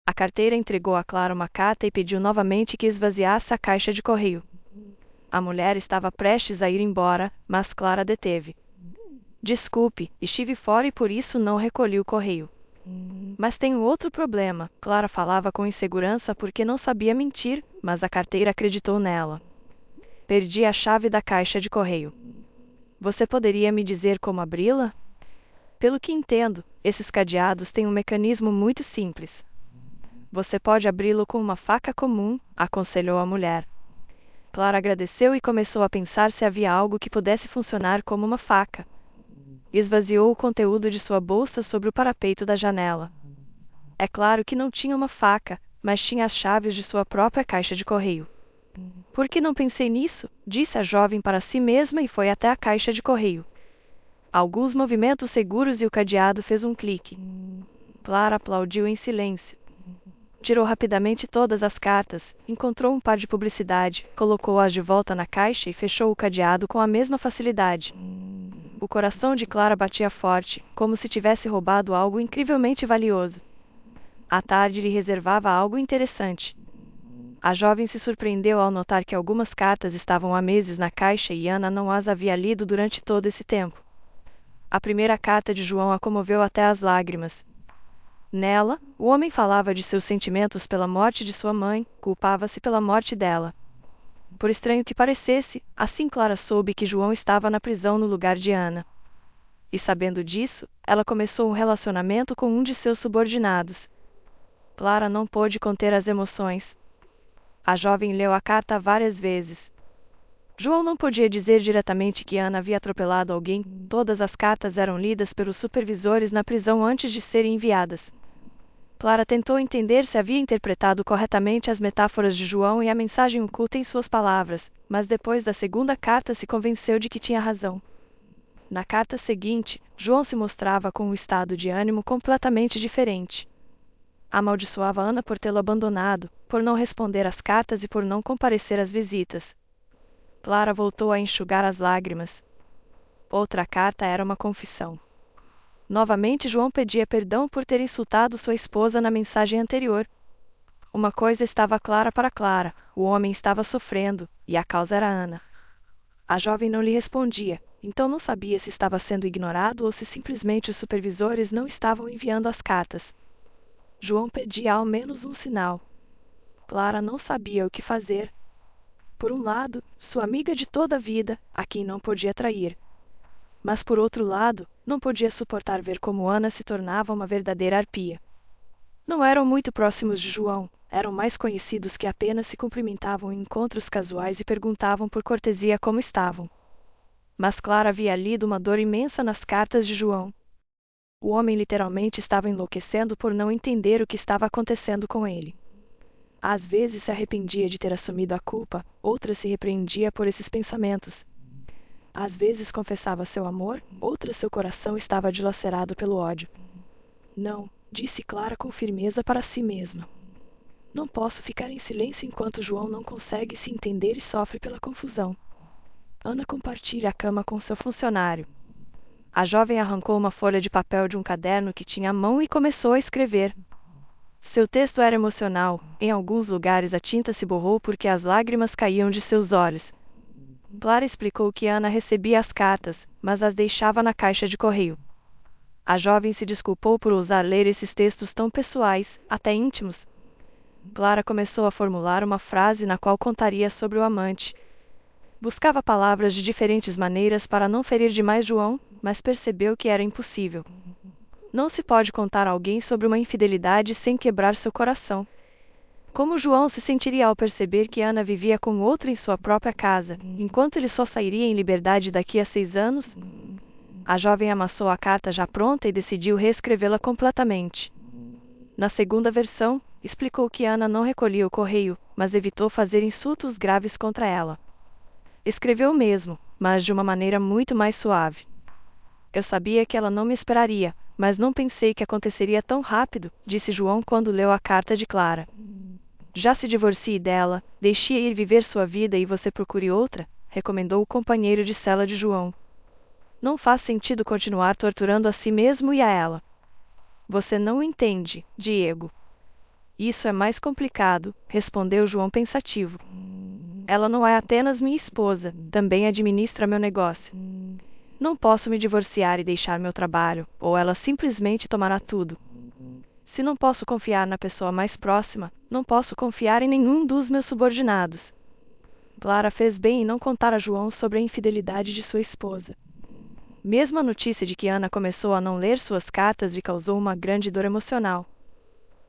A carteira entregou a Clara uma carta e pediu novamente que esvaziasse a caixa de correio. A mulher estava prestes a ir embora, mas Clara deteve. Desculpe, estive fora e por isso não recolhi o correio. Mas tenho outro problema. Clara falava com insegurança porque não sabia mentir, mas a carteira acreditou nela. Perdi a chave da caixa de correio. Você poderia me dizer como abri-la? Pelo que entendo, esses cadeados têm um mecanismo muito simples. Você pode abri-lo com uma faca comum, aconselhou a mulher. Clara agradeceu e começou a pensar se havia algo que pudesse funcionar como uma faca. Esvaziou o conteúdo de sua bolsa sobre o parapeito da janela. É claro que não tinha uma faca, mas tinha as chaves de sua própria caixa de correio. Por que não pensei nisso? Disse a jovem para si mesma e foi até a caixa de correio. Alguns movimentos seguros e o cadeado fez um clique. Clara aplaudiu em silêncio. Tirou rapidamente todas as cartas, encontrou um par de publicidade, colocou-as de volta na caixa e fechou o cadeado com a mesma facilidade. O coração de Clara batia forte, como se tivesse roubado algo incrivelmente valioso. A tarde lhe reservava algo interessante. A jovem se surpreendeu ao notar que algumas cartas estavam há meses na caixa e Ana não as havia lido durante todo esse tempo. A primeira carta de João a comoveu até as lágrimas. Nela, o homem falava de seus sentimentos pela morte de sua mãe, culpava-se pela morte dela. Por estranho que parecesse, assim Clara soube que João estava na prisão no lugar de Ana. E sabendo disso, ela começou um relacionamento com um de seus subordinados. Clara não pôde conter as emoções. A jovem leu a carta várias vezes. João não podia dizer diretamente que Ana havia atropelado alguém. Todas as cartas eram lidas pelos supervisores na prisão antes de serem enviadas. Clara tentou entender se havia interpretado corretamente as metáforas de João e a mensagem oculta em suas palavras, mas depois da segunda carta se convenceu de que tinha razão. Na carta seguinte, João se mostrava com um estado de ânimo completamente diferente. Amaldiçoava Ana por tê-lo abandonado, por não responder às cartas e por não comparecer às visitas. Clara voltou a enxugar as lágrimas. Outra carta era uma confissão. Novamente João pedia perdão por ter insultado sua esposa na mensagem anterior. Uma coisa estava clara para Clara: o homem estava sofrendo, e a causa era Ana. A jovem não lhe respondia, então não sabia se estava sendo ignorado ou se simplesmente os supervisores não estavam enviando as cartas. João pedia ao menos um sinal. Clara não sabia o que fazer. Por um lado, sua amiga de toda a vida, a quem não podia trair. Mas por outro lado, não podia suportar ver como Ana se tornava uma verdadeira arpia. Não eram muito próximos de João, eram mais conhecidos que apenas se cumprimentavam em encontros casuais e perguntavam por cortesia como estavam. Mas Clara havia lido uma dor imensa nas cartas de João. O homem literalmente estava enlouquecendo por não entender o que estava acontecendo com ele. Às vezes se arrependia de ter assumido a culpa, outras se repreendia por esses pensamentos. Às vezes confessava seu amor, outras seu coração estava dilacerado pelo ódio. Não, disse Clara com firmeza para si mesma. Não posso ficar em silêncio enquanto João não consegue se entender e sofre pela confusão. Ana compartilha a cama com seu funcionário. A jovem arrancou uma folha de papel de um caderno que tinha à mão e começou a escrever. Seu texto era emocional, em alguns lugares a tinta se borrou porque as lágrimas caíam de seus olhos. Clara explicou que Ana recebia as cartas, mas as deixava na caixa de correio. A jovem se desculpou por ousar ler esses textos tão pessoais, até íntimos. Clara começou a formular uma frase na qual contaria sobre o amante. Buscava palavras de diferentes maneiras para não ferir demais João, mas percebeu que era impossível. Não se pode contar a alguém sobre uma infidelidade sem quebrar seu coração. Como João se sentiria ao perceber que Ana vivia com outra em sua própria casa, enquanto ele só sairia em liberdade daqui a 6 anos? A jovem amassou a carta já pronta e decidiu reescrevê-la completamente. Na segunda versão, explicou que Ana não recolhia o correio, mas evitou fazer insultos graves contra ela. Escreveu mesmo, mas de uma maneira muito mais suave. Eu sabia que ela não me esperaria, mas não pensei que aconteceria tão rápido, disse João quando leu a carta de Clara. Já se divorcie dela, deixe-a ir viver sua vida e você procure outra, recomendou o companheiro de cela de João. Não faz sentido continuar torturando a si mesmo e a ela. Você não entende, Diego. Isso é mais complicado, respondeu João pensativo. Ela não é apenas minha esposa, também administra meu negócio. Não posso me divorciar e deixar meu trabalho, ou ela simplesmente tomará tudo. Se não posso confiar na pessoa mais próxima, não posso confiar em nenhum dos meus subordinados. Clara fez bem em não contar a João sobre a infidelidade de sua esposa. Mesmo a notícia de que Ana começou a não ler suas cartas lhe causou uma grande dor emocional.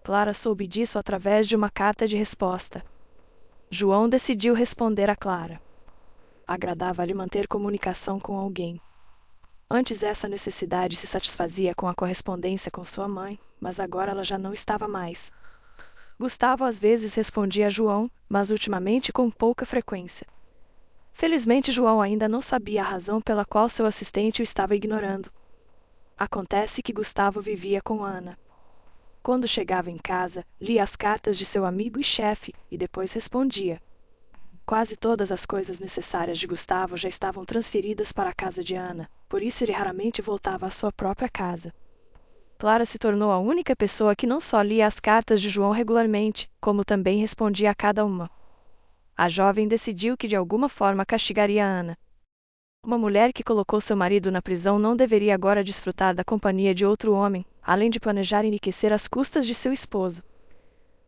Clara soube disso através de uma carta de resposta. João decidiu responder a Clara. Agradava-lhe manter comunicação com alguém. Antes essa necessidade se satisfazia com a correspondência com sua mãe, mas agora ela já não estava mais. Gustavo às vezes respondia a João, mas ultimamente com pouca frequência. Felizmente João ainda não sabia a razão pela qual seu assistente o estava ignorando. Acontece que Gustavo vivia com Ana. Quando chegava em casa, lia as cartas de seu amigo e chefe, e depois respondia. Quase todas as coisas necessárias de Gustavo já estavam transferidas para a casa de Ana, por isso ele raramente voltava à sua própria casa. Clara se tornou a única pessoa que não só lia as cartas de João regularmente, como também respondia a cada uma. A jovem decidiu que de alguma forma castigaria Ana. Uma mulher que colocou seu marido na prisão não deveria agora desfrutar da companhia de outro homem, além de planejar enriquecer às custas de seu esposo.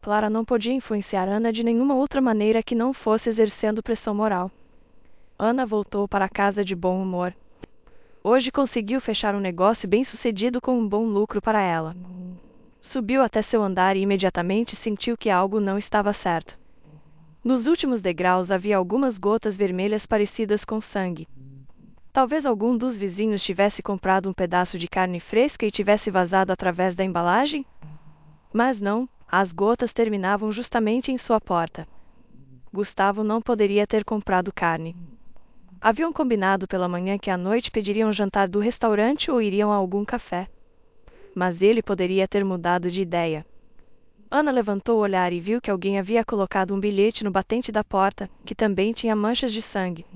Clara não podia influenciar Ana de nenhuma outra maneira que não fosse exercendo pressão moral. Ana voltou para casa de bom humor. Hoje conseguiu fechar um negócio bem-sucedido com um bom lucro para ela. Subiu até seu andar e imediatamente sentiu que algo não estava certo. Nos últimos degraus havia algumas gotas vermelhas parecidas com sangue. Talvez algum dos vizinhos tivesse comprado um pedaço de carne fresca e tivesse vazado através da embalagem? Mas não, as gotas terminavam justamente em sua porta. Gustavo não poderia ter comprado carne. Haviam combinado pela manhã que à noite pediriam jantar do restaurante ou iriam a algum café. Mas ele poderia ter mudado de ideia. Ana levantou o olhar e viu que alguém havia colocado um bilhete no batente da porta, que também tinha manchas de sangue.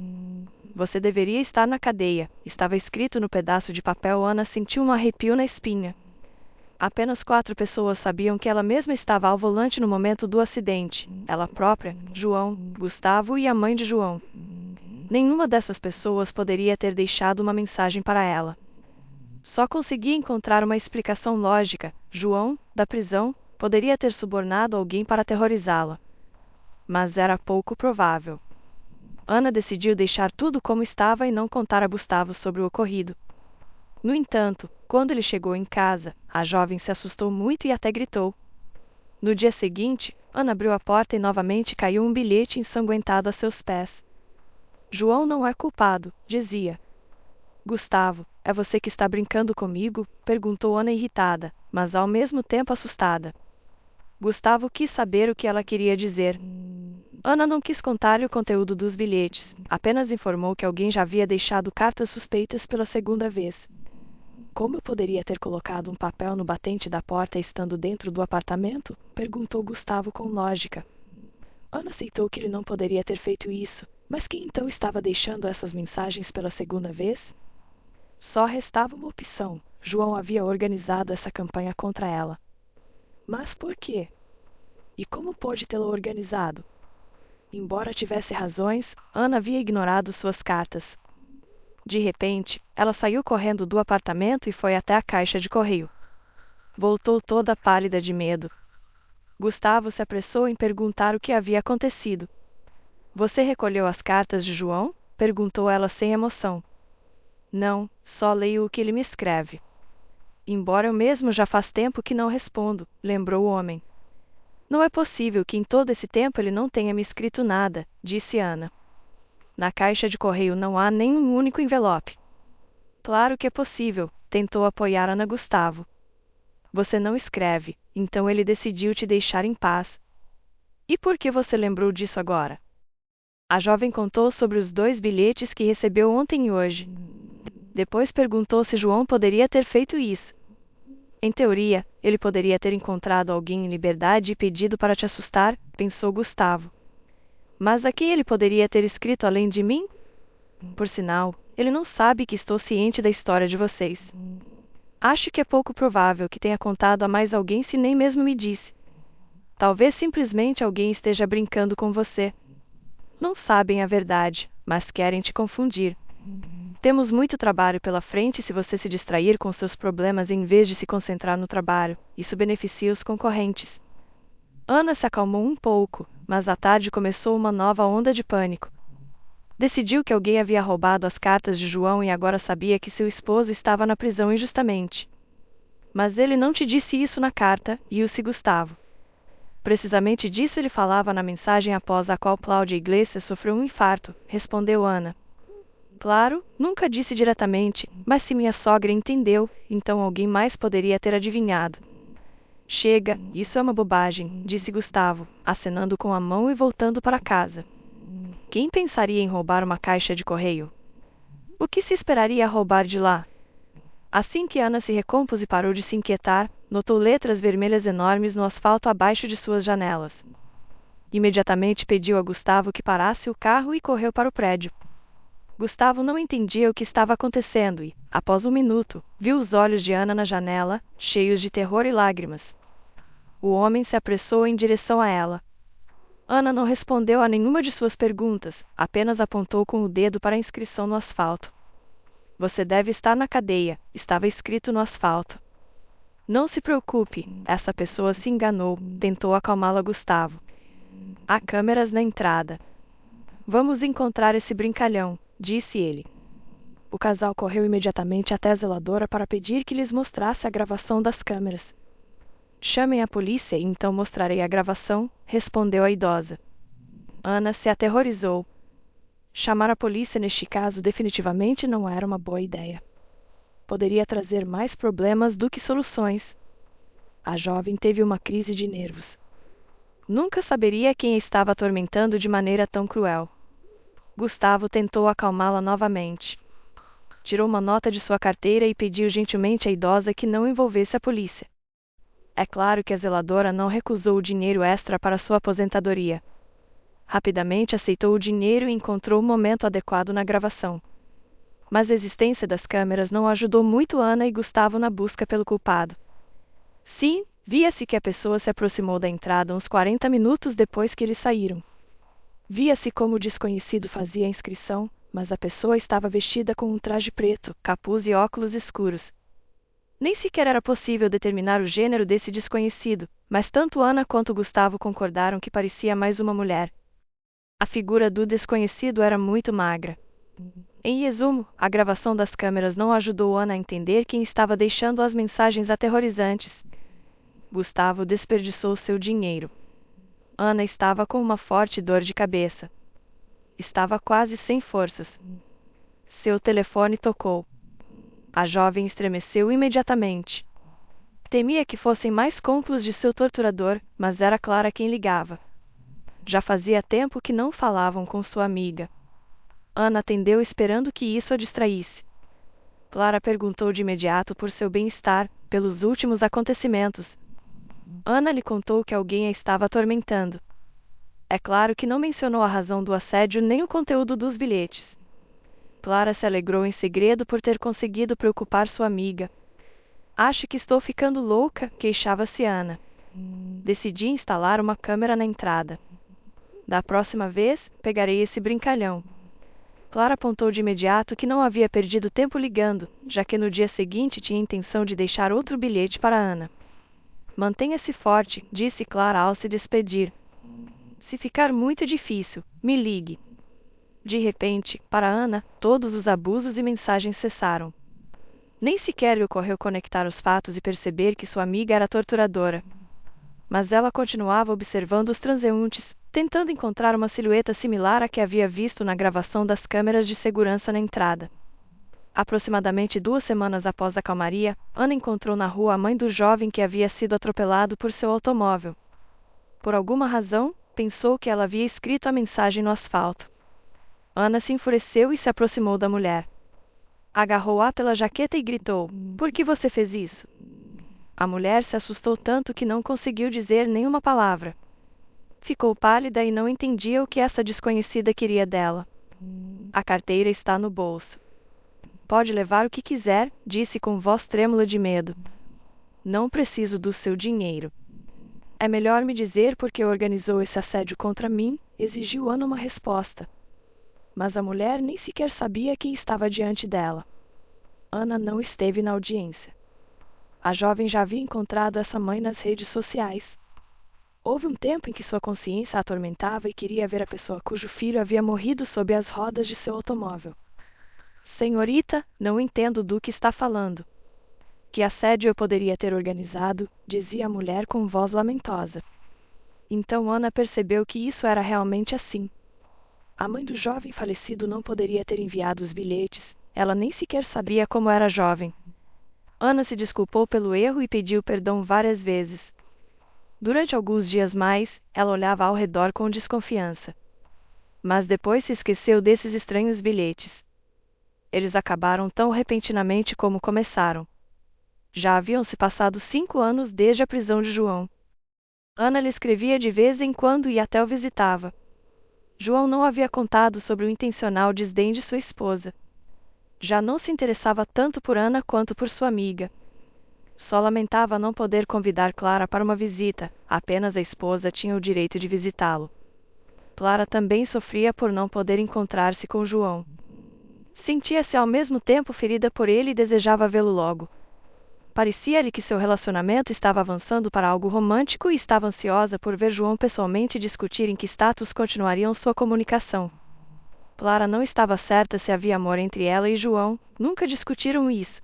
Você deveria estar na cadeia, estava escrito no pedaço de papel. Ana sentiu um arrepio na espinha. Apenas 4 pessoas sabiam que ela mesma estava ao volante no momento do acidente: ela própria, João, Gustavo e a mãe de João. Nenhuma dessas pessoas poderia ter deixado uma mensagem para ela. Só conseguia encontrar uma explicação lógica: João, da prisão, poderia ter subornado alguém para aterrorizá-la. Mas era pouco provável. Ana decidiu deixar tudo como estava e não contar a Gustavo sobre o ocorrido. No entanto, quando ele chegou em casa, a jovem se assustou muito e até gritou. No dia seguinte, Ana abriu a porta e novamente caiu um bilhete ensanguentado a seus pés. João não é culpado, dizia. Gustavo, é você que está brincando comigo? Perguntou Ana irritada, mas ao mesmo tempo assustada. Gustavo quis saber o que ela queria dizer. Ana não quis contar-lhe o conteúdo dos bilhetes, apenas informou que alguém já havia deixado cartas suspeitas pela segunda vez. Como eu poderia ter colocado um papel no batente da porta estando dentro do apartamento? Perguntou Gustavo com lógica. Ana aceitou que ele não poderia ter feito isso, mas quem então estava deixando essas mensagens pela segunda vez? Só restava uma opção: João havia organizado essa campanha contra ela. Mas por quê? E como pôde tê-la organizado? Embora tivesse razões, Ana havia ignorado suas cartas. De repente, ela saiu correndo do apartamento e foi até a caixa de correio. Voltou toda pálida de medo. Gustavo se apressou em perguntar o que havia acontecido. Você recolheu as cartas de João? Perguntou ela sem emoção. Não, só leio o que ele me escreve. Embora eu mesmo já faz tempo que não respondo, lembrou o homem. Não é possível que em todo esse tempo ele não tenha me escrito nada, disse Ana. Na caixa de correio não há nem um único envelope. Claro que é possível, tentou apoiar Ana Gustavo. Você não escreve, então ele decidiu te deixar em paz. E por que você lembrou disso agora? A jovem contou sobre os 2 bilhetes que recebeu ontem e hoje. Depois perguntou se João poderia ter feito isso. Em teoria, ele poderia ter encontrado alguém em liberdade e pedido para te assustar, pensou Gustavo. Mas a quem ele poderia ter escrito além de mim? Por sinal, ele não sabe que estou ciente da história de vocês. Acho que é pouco provável que tenha contado a mais alguém se nem mesmo me disse. Talvez simplesmente alguém esteja brincando com você. Não sabem a verdade, mas querem te confundir. Temos muito trabalho pela frente. Se você se distrair com seus problemas em vez de se concentrar no trabalho, isso beneficia os concorrentes. Ana se acalmou um pouco, mas à tarde começou uma nova onda de pânico. Decidiu que alguém havia roubado as cartas de João e agora sabia que seu esposo estava na prisão injustamente. Mas ele não te disse isso na carta, disse Gustavo. Precisamente disso ele falava na mensagem após a qual Cláudia Iglesias sofreu um infarto, respondeu Ana. Claro, nunca disse diretamente, mas se minha sogra entendeu, então alguém mais poderia ter adivinhado. Chega, isso é uma bobagem, disse Gustavo, acenando com a mão e voltando para casa. Quem pensaria em roubar uma caixa de correio? O que se esperaria roubar de lá? Assim que Ana se recompôs e parou de se inquietar, notou letras vermelhas enormes no asfalto abaixo de suas janelas. Imediatamente pediu a Gustavo que parasse o carro e correu para o prédio. Gustavo não entendia o que estava acontecendo e, após um minuto, viu os olhos de Ana na janela, cheios de terror e lágrimas. O homem se apressou em direção a ela. Ana não respondeu a nenhuma de suas perguntas, apenas apontou com o dedo para a inscrição no asfalto. Você deve estar na cadeia, estava escrito no asfalto. Não se preocupe, essa pessoa se enganou, tentou acalmá-la Gustavo. Há câmeras na entrada. Vamos encontrar esse brincalhão, disse ele. O casal correu imediatamente até a zeladora para pedir que lhes mostrasse a gravação das câmeras. Chamem a polícia e então mostrarei a gravação, respondeu a idosa. Ana se aterrorizou. Chamar a polícia neste caso definitivamente não era uma boa ideia. Poderia trazer mais problemas do que soluções. A jovem teve uma crise de nervos. Nunca saberia quem a estava atormentando de maneira tão cruel. Gustavo tentou acalmá-la novamente. Tirou uma nota de sua carteira e pediu gentilmente à idosa que não envolvesse a polícia. É claro que a zeladora não recusou o dinheiro extra para sua aposentadoria. Rapidamente aceitou o dinheiro e encontrou o momento adequado na gravação. Mas a existência das câmeras não ajudou muito Ana e Gustavo na busca pelo culpado. Sim, via-se que a pessoa se aproximou da entrada uns 40 minutos depois que eles saíram. Via-se como o desconhecido fazia a inscrição, mas a pessoa estava vestida com um traje preto, capuz e óculos escuros. Nem sequer era possível determinar o gênero desse desconhecido, mas tanto Ana quanto Gustavo concordaram que parecia mais uma mulher. A figura do desconhecido era muito magra. Em resumo, a gravação das câmeras não ajudou Ana a entender quem estava deixando as mensagens aterrorizantes. Gustavo desperdiçou seu dinheiro. Ana estava com uma forte dor de cabeça. Estava quase sem forças. Seu telefone tocou. A jovem estremeceu imediatamente. Temia que fossem mais cúmplices de seu torturador, mas era Clara quem ligava. Já fazia tempo que não falavam com sua amiga. Ana atendeu esperando que isso a distraísse. Clara perguntou de imediato por seu bem-estar, pelos últimos acontecimentos. Ana lhe contou que alguém a estava atormentando. É claro que não mencionou a razão do assédio nem o conteúdo dos bilhetes. Clara se alegrou em segredo por ter conseguido preocupar sua amiga. Acho que estou ficando louca, queixava-se Ana. Decidi instalar uma câmera na entrada. Da próxima vez, pegarei esse brincalhão. Clara apontou de imediato que não havia perdido tempo ligando, já que no dia seguinte tinha intenção de deixar outro bilhete para Ana. Mantenha-se forte, disse Clara ao se despedir. Se ficar muito difícil, me ligue. De repente, para Ana, todos os abusos e mensagens cessaram. Nem sequer lhe ocorreu conectar os fatos e perceber que sua amiga era torturadora. Mas ela continuava observando os transeuntes, tentando encontrar uma silhueta similar à que havia visto na gravação das câmeras de segurança na entrada. Aproximadamente 2 semanas após a calmaria, Ana encontrou na rua a mãe do jovem que havia sido atropelado por seu automóvel. Por alguma razão, pensou que ela havia escrito a mensagem no asfalto. Ana se enfureceu e se aproximou da mulher. Agarrou-a pela jaqueta e gritou: "Por que você fez isso?" A mulher se assustou tanto que não conseguiu dizer nenhuma palavra. Ficou pálida e não entendia o que essa desconhecida queria dela. A carteira está no bolso. Pode levar o que quiser, disse com voz trêmula de medo. Não preciso do seu dinheiro. É melhor me dizer por que organizou esse assédio contra mim, exigiu Ana uma resposta. Mas a mulher nem sequer sabia quem estava diante dela. Ana não esteve na audiência. A jovem já havia encontrado essa mãe nas redes sociais. Houve um tempo em que sua consciência a atormentava e queria ver a pessoa cujo filho havia morrido sob as rodas de seu automóvel. Senhorita, não entendo do que está falando. Que assédio eu poderia ter organizado, dizia a mulher com voz lamentosa. Então Ana percebeu que isso era realmente assim. A mãe do jovem falecido não poderia ter enviado os bilhetes, ela nem sequer sabia como era jovem. Ana se desculpou pelo erro e pediu perdão várias vezes. Durante alguns dias mais, ela olhava ao redor com desconfiança. Mas depois se esqueceu desses estranhos bilhetes. Eles acabaram tão repentinamente como começaram. Já haviam se passado 5 anos desde a prisão de João. Ana lhe escrevia de vez em quando e até o visitava. João não havia contado sobre o intencional desdém de sua esposa. Já não se interessava tanto por Ana quanto por sua amiga. Só lamentava não poder convidar Clara para uma visita, apenas a esposa tinha o direito de visitá-lo. Clara também sofria por não poder encontrar-se com João. Sentia-se ao mesmo tempo ferida por ele e desejava vê-lo logo. Parecia-lhe que seu relacionamento estava avançando para algo romântico e estava ansiosa por ver João pessoalmente e discutir em que status continuariam sua comunicação. Clara não estava certa se havia amor entre ela e João, nunca discutiram isso.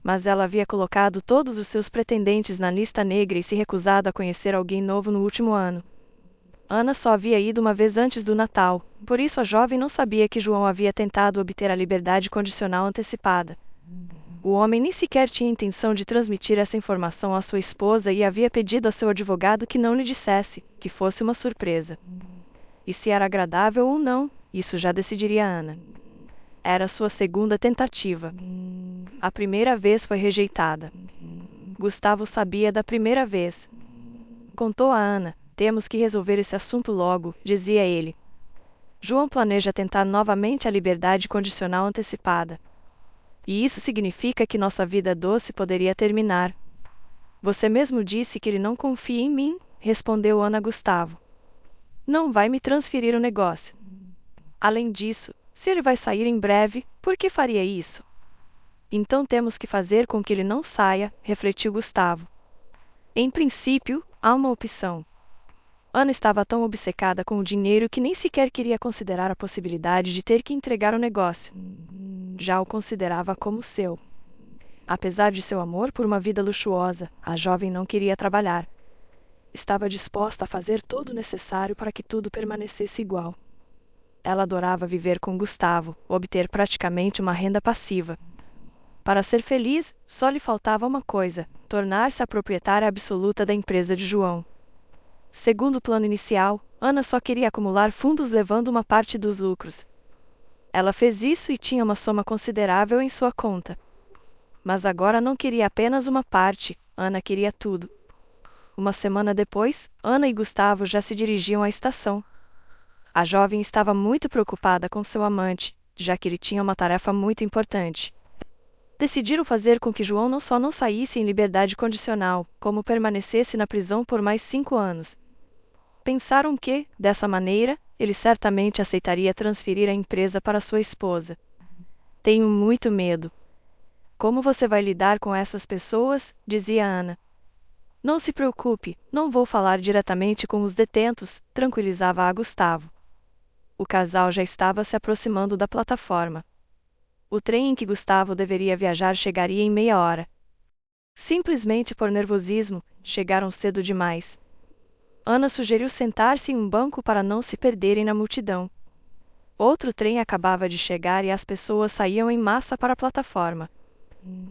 Mas ela havia colocado todos os seus pretendentes na lista negra e se recusado a conhecer alguém novo no último ano. Ana só havia ido uma vez antes do Natal, por isso a jovem não sabia que João havia tentado obter a liberdade condicional antecipada. O homem nem sequer tinha intenção de transmitir essa informação à sua esposa e havia pedido a seu advogado que não lhe dissesse, que fosse uma surpresa. E se era agradável ou não, isso já decidiria Ana. Era sua segunda tentativa. A primeira vez foi rejeitada. Gustavo sabia da primeira vez. Contou a Ana: temos que resolver esse assunto logo, dizia ele. João planeja tentar novamente a liberdade condicional antecipada. E isso significa que nossa vida doce poderia terminar. Você mesmo disse que ele não confia em mim, respondeu Ana a Gustavo. Não vai me transferir o negócio. Além disso, se ele vai sair em breve, por que faria isso? Então temos que fazer com que ele não saia, refletiu Gustavo. Em princípio, há uma opção. Ana estava tão obcecada com o dinheiro que nem sequer queria considerar a possibilidade de ter que entregar o negócio. Já o considerava como seu. Apesar de seu amor por uma vida luxuosa, a jovem não queria trabalhar. Estava disposta a fazer todo o necessário para que tudo permanecesse igual. Ela adorava viver com Gustavo, obter praticamente uma renda passiva. Para ser feliz, só lhe faltava uma coisa: tornar-se a proprietária absoluta da empresa de João. Segundo o plano inicial, Ana só queria acumular fundos levando uma parte dos lucros. Ela fez isso e tinha uma soma considerável em sua conta. Mas agora não queria apenas uma parte, Ana queria tudo. Uma semana depois, Ana e Gustavo já se dirigiam à estação. A jovem estava muito preocupada com seu amante, já que ele tinha uma tarefa muito importante. Decidiram fazer com que João não só não saísse em liberdade condicional, como permanecesse na prisão por mais 5 anos. Pensaram que, dessa maneira, ele certamente aceitaria transferir a empresa para sua esposa. Tenho muito medo. Como você vai lidar com essas pessoas? Dizia Ana. Não se preocupe, não vou falar diretamente com os detentos, tranquilizava a Gustavo. O casal já estava se aproximando da plataforma. O trem em que Gustavo deveria viajar chegaria em meia hora. Simplesmente por nervosismo, chegaram cedo demais. Ana sugeriu sentar-se em um banco para não se perderem na multidão. Outro trem acabava de chegar e as pessoas saíam em massa para a plataforma.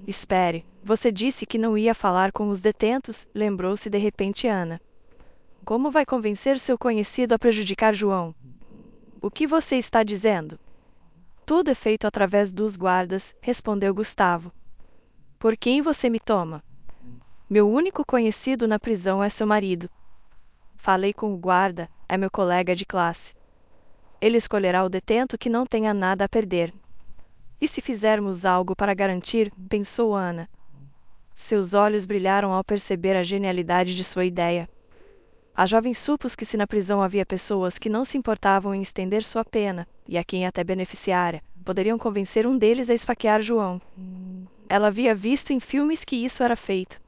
Espere, você disse que não ia falar com os detentos, lembrou-se de repente Ana. Como vai convencer seu conhecido a prejudicar João? O que você está dizendo? Tudo é feito através dos guardas, respondeu Gustavo. Por quem você me toma? Meu único conhecido na prisão é seu marido. Falei com o guarda, é meu colega de classe. Ele escolherá o detento que não tenha nada a perder. E se fizermos algo para garantir, pensou Ana. Seus olhos brilharam ao perceber a genialidade de sua ideia. A jovem supôs que se na prisão havia pessoas que não se importavam em estender sua pena, e a quem até beneficiara, poderiam convencer um deles a esfaquear João. Ela havia visto em filmes que isso era feito.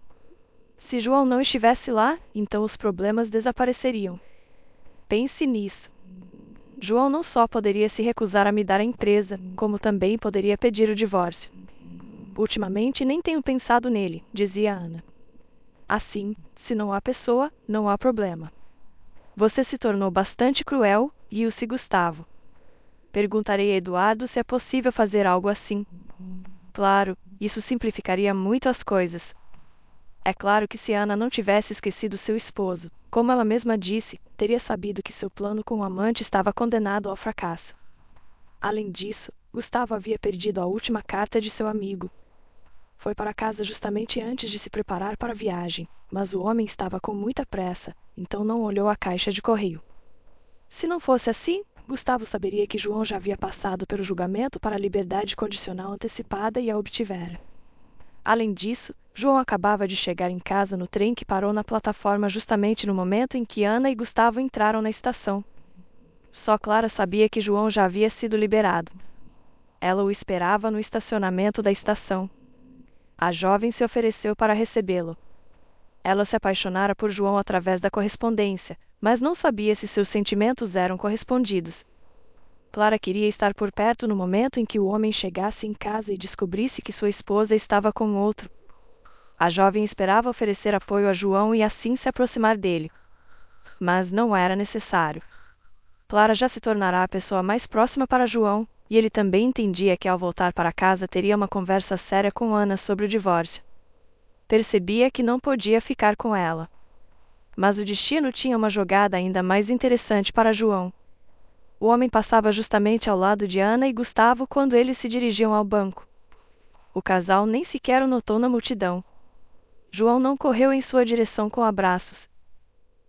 Se João não estivesse lá, então os problemas desapareceriam. Pense nisso. João não só poderia se recusar a me dar a empresa, como também poderia pedir o divórcio. Ultimamente nem tenho pensado nele, dizia Ana. Assim, se não há pessoa, não há problema. Você se tornou bastante cruel, riu-se Gustavo. Perguntarei a Eduardo se é possível fazer algo assim. Claro, isso simplificaria muito as coisas. É claro que se Ana não tivesse esquecido seu esposo, como ela mesma disse, teria sabido que seu plano com o amante estava condenado ao fracasso. Além disso, Gustavo havia perdido a última carta de seu amigo. Foi para casa justamente antes de se preparar para a viagem, mas o homem estava com muita pressa, então não olhou a caixa de correio. Se não fosse assim, Gustavo saberia que João já havia passado pelo julgamento para a liberdade condicional antecipada e a obtivera. Além disso, João acabava de chegar em casa no trem que parou na plataforma justamente no momento em que Ana e Gustavo entraram na estação. Só Clara sabia que João já havia sido liberado. Ela o esperava no estacionamento da estação. A jovem se ofereceu para recebê-lo. Ela se apaixonara por João através da correspondência, mas não sabia se seus sentimentos eram correspondidos. Clara queria estar por perto no momento em que o homem chegasse em casa e descobrisse que sua esposa estava com outro. A jovem esperava oferecer apoio a João e assim se aproximar dele. Mas não era necessário. Clara já se tornara a pessoa mais próxima para João, e ele também entendia que ao voltar para casa teria uma conversa séria com Ana sobre o divórcio. Percebia que não podia ficar com ela. Mas o destino tinha uma jogada ainda mais interessante para João. O homem passava justamente ao lado de Ana e Gustavo quando eles se dirigiam ao banco. O casal nem sequer o notou na multidão. João não correu em sua direção com abraços.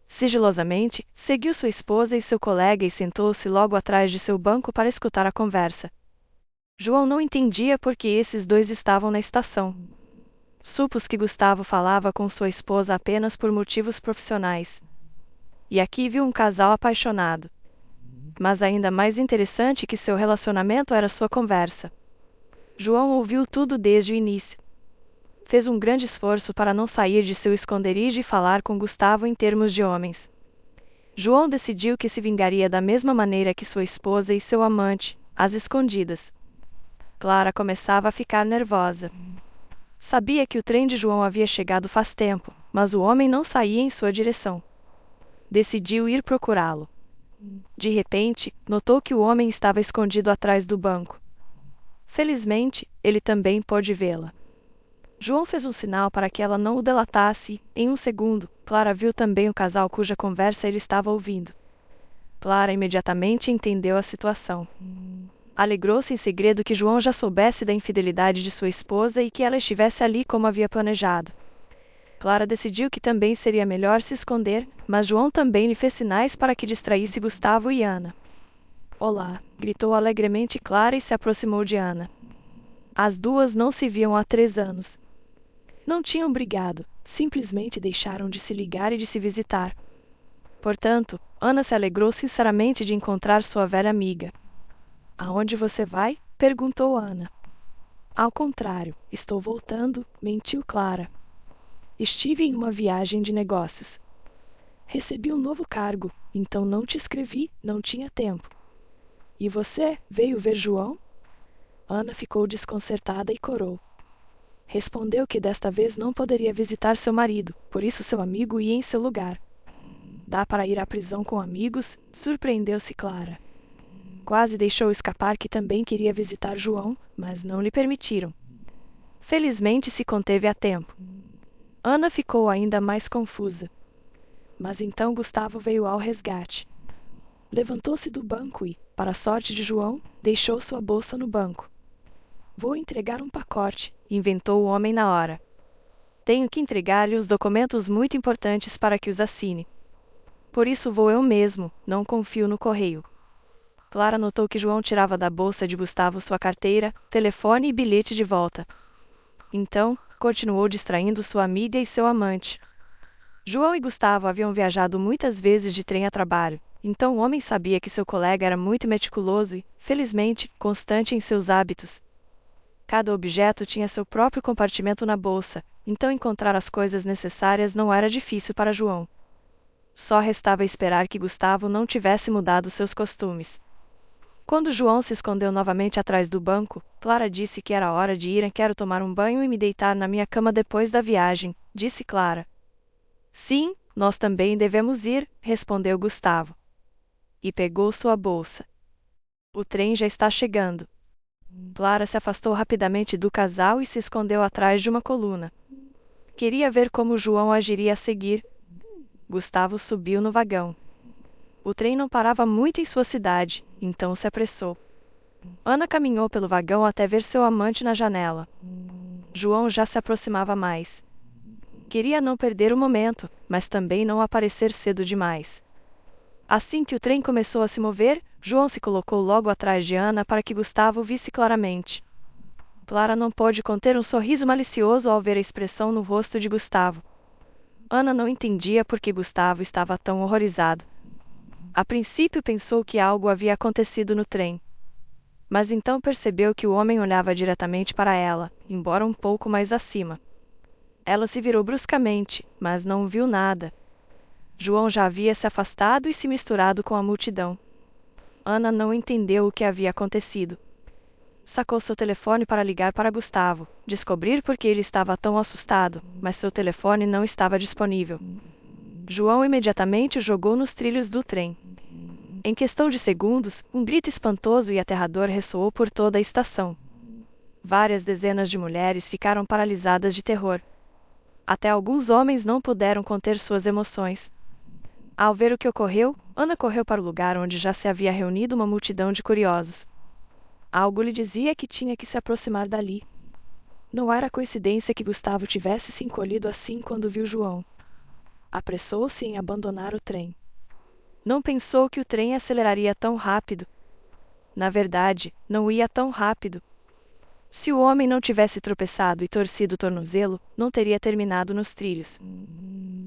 Sigilosamente, seguiu sua esposa e seu colega e sentou-se logo atrás de seu banco para escutar a conversa. João não entendia por que esses dois estavam na estação. Supôs que Gustavo falava com sua esposa apenas por motivos profissionais. E aqui viu um casal apaixonado. Mas ainda mais interessante que seu relacionamento era sua conversa. João ouviu tudo desde o início. Fez um grande esforço para não sair de seu esconderijo e falar com Gustavo em termos de homens. João decidiu que se vingaria da mesma maneira que sua esposa e seu amante, às escondidas. Clara começava a ficar nervosa. Sabia que o trem de João havia chegado faz tempo, mas o homem não saía em sua direção. Decidiu ir procurá-lo. De repente, notou que o homem estava escondido atrás do banco. Felizmente, ele também pôde vê-la. João fez um sinal para que ela não o delatasse e, em um segundo, Clara viu também o casal cuja conversa ele estava ouvindo. Clara imediatamente entendeu a situação. Alegrou-se em segredo que João já soubesse da infidelidade de sua esposa e que ela estivesse ali como havia planejado. Clara decidiu que também seria melhor se esconder, mas João também lhe fez sinais para que distraísse Gustavo e Ana. "Olá!", gritou alegremente Clara e se aproximou de Ana. As duas não se viam há 3 anos. Não tinham brigado, simplesmente deixaram de se ligar e de se visitar. Portanto, Ana se alegrou sinceramente de encontrar sua velha amiga. "Aonde você vai?", perguntou Ana. "Ao contrário, estou voltando", mentiu Clara. "Estive em uma viagem de negócios. Recebi um novo cargo, então não te escrevi, não tinha tempo." "E você, veio ver João?" Ana ficou desconcertada e corou. Respondeu que desta vez não poderia visitar seu marido, por isso seu amigo ia em seu lugar. "Dá para ir à prisão com amigos?", surpreendeu-se Clara. Quase deixou escapar que também queria visitar João, mas não lhe permitiram. Felizmente se conteve a tempo. Ana ficou ainda mais confusa. Mas então Gustavo veio ao resgate. Levantou-se do banco e, para a sorte de João, deixou sua bolsa no banco. "Vou entregar um pacote", inventou o homem na hora. "Tenho que entregar-lhe os documentos muito importantes para que os assine. Por isso vou eu mesmo, não confio no correio." Clara notou que João tirava da bolsa de Gustavo sua carteira, telefone e bilhete de volta. Então, continuou distraindo sua amiga e seu amante. João e Gustavo haviam viajado muitas vezes de trem a trabalho, então o homem sabia que seu colega era muito meticuloso e, felizmente, constante em seus hábitos. Cada objeto tinha seu próprio compartimento na bolsa, então encontrar as coisas necessárias não era difícil para João. Só restava esperar que Gustavo não tivesse mudado seus costumes. Quando João se escondeu novamente atrás do banco, Clara disse que era hora de ir. "Quero tomar um banho e me deitar na minha cama depois da viagem", disse Clara. "Sim, nós também devemos ir", respondeu Gustavo. E pegou sua bolsa. "O trem já está chegando." Clara se afastou rapidamente do casal e se escondeu atrás de uma coluna. Queria ver como João agiria a seguir. Gustavo subiu no vagão. O trem não parava muito em sua cidade, então se apressou. Ana caminhou pelo vagão até ver seu amante na janela. João já se aproximava mais. Queria não perder o momento, mas também não aparecer cedo demais. Assim que o trem começou a se mover, João se colocou logo atrás de Ana para que Gustavo visse claramente. Clara não pôde conter um sorriso malicioso ao ver a expressão no rosto de Gustavo. Ana não entendia por que Gustavo estava tão horrorizado. A princípio pensou que algo havia acontecido no trem. Mas então percebeu que o homem olhava diretamente para ela, embora um pouco mais acima. Ela se virou bruscamente, mas não viu nada. João já havia se afastado e se misturado com a multidão. Ana não entendeu o que havia acontecido. Sacou seu telefone para ligar para Gustavo, descobrir por que ele estava tão assustado, mas seu telefone não estava disponível. João imediatamente o jogou nos trilhos do trem. Em questão de segundos, um grito espantoso e aterrador ressoou por toda a estação. Várias dezenas de mulheres ficaram paralisadas de terror. Até alguns homens não puderam conter suas emoções. Ao ver o que ocorreu, Ana correu para o lugar onde já se havia reunido uma multidão de curiosos. Algo lhe dizia que tinha que se aproximar dali. Não era coincidência que Gustavo tivesse se encolhido assim quando viu João. Apressou-se em abandonar o trem. Não pensou que o trem aceleraria tão rápido. Na verdade, não ia tão rápido. Se o homem não tivesse tropeçado e torcido o tornozelo, não teria terminado nos trilhos.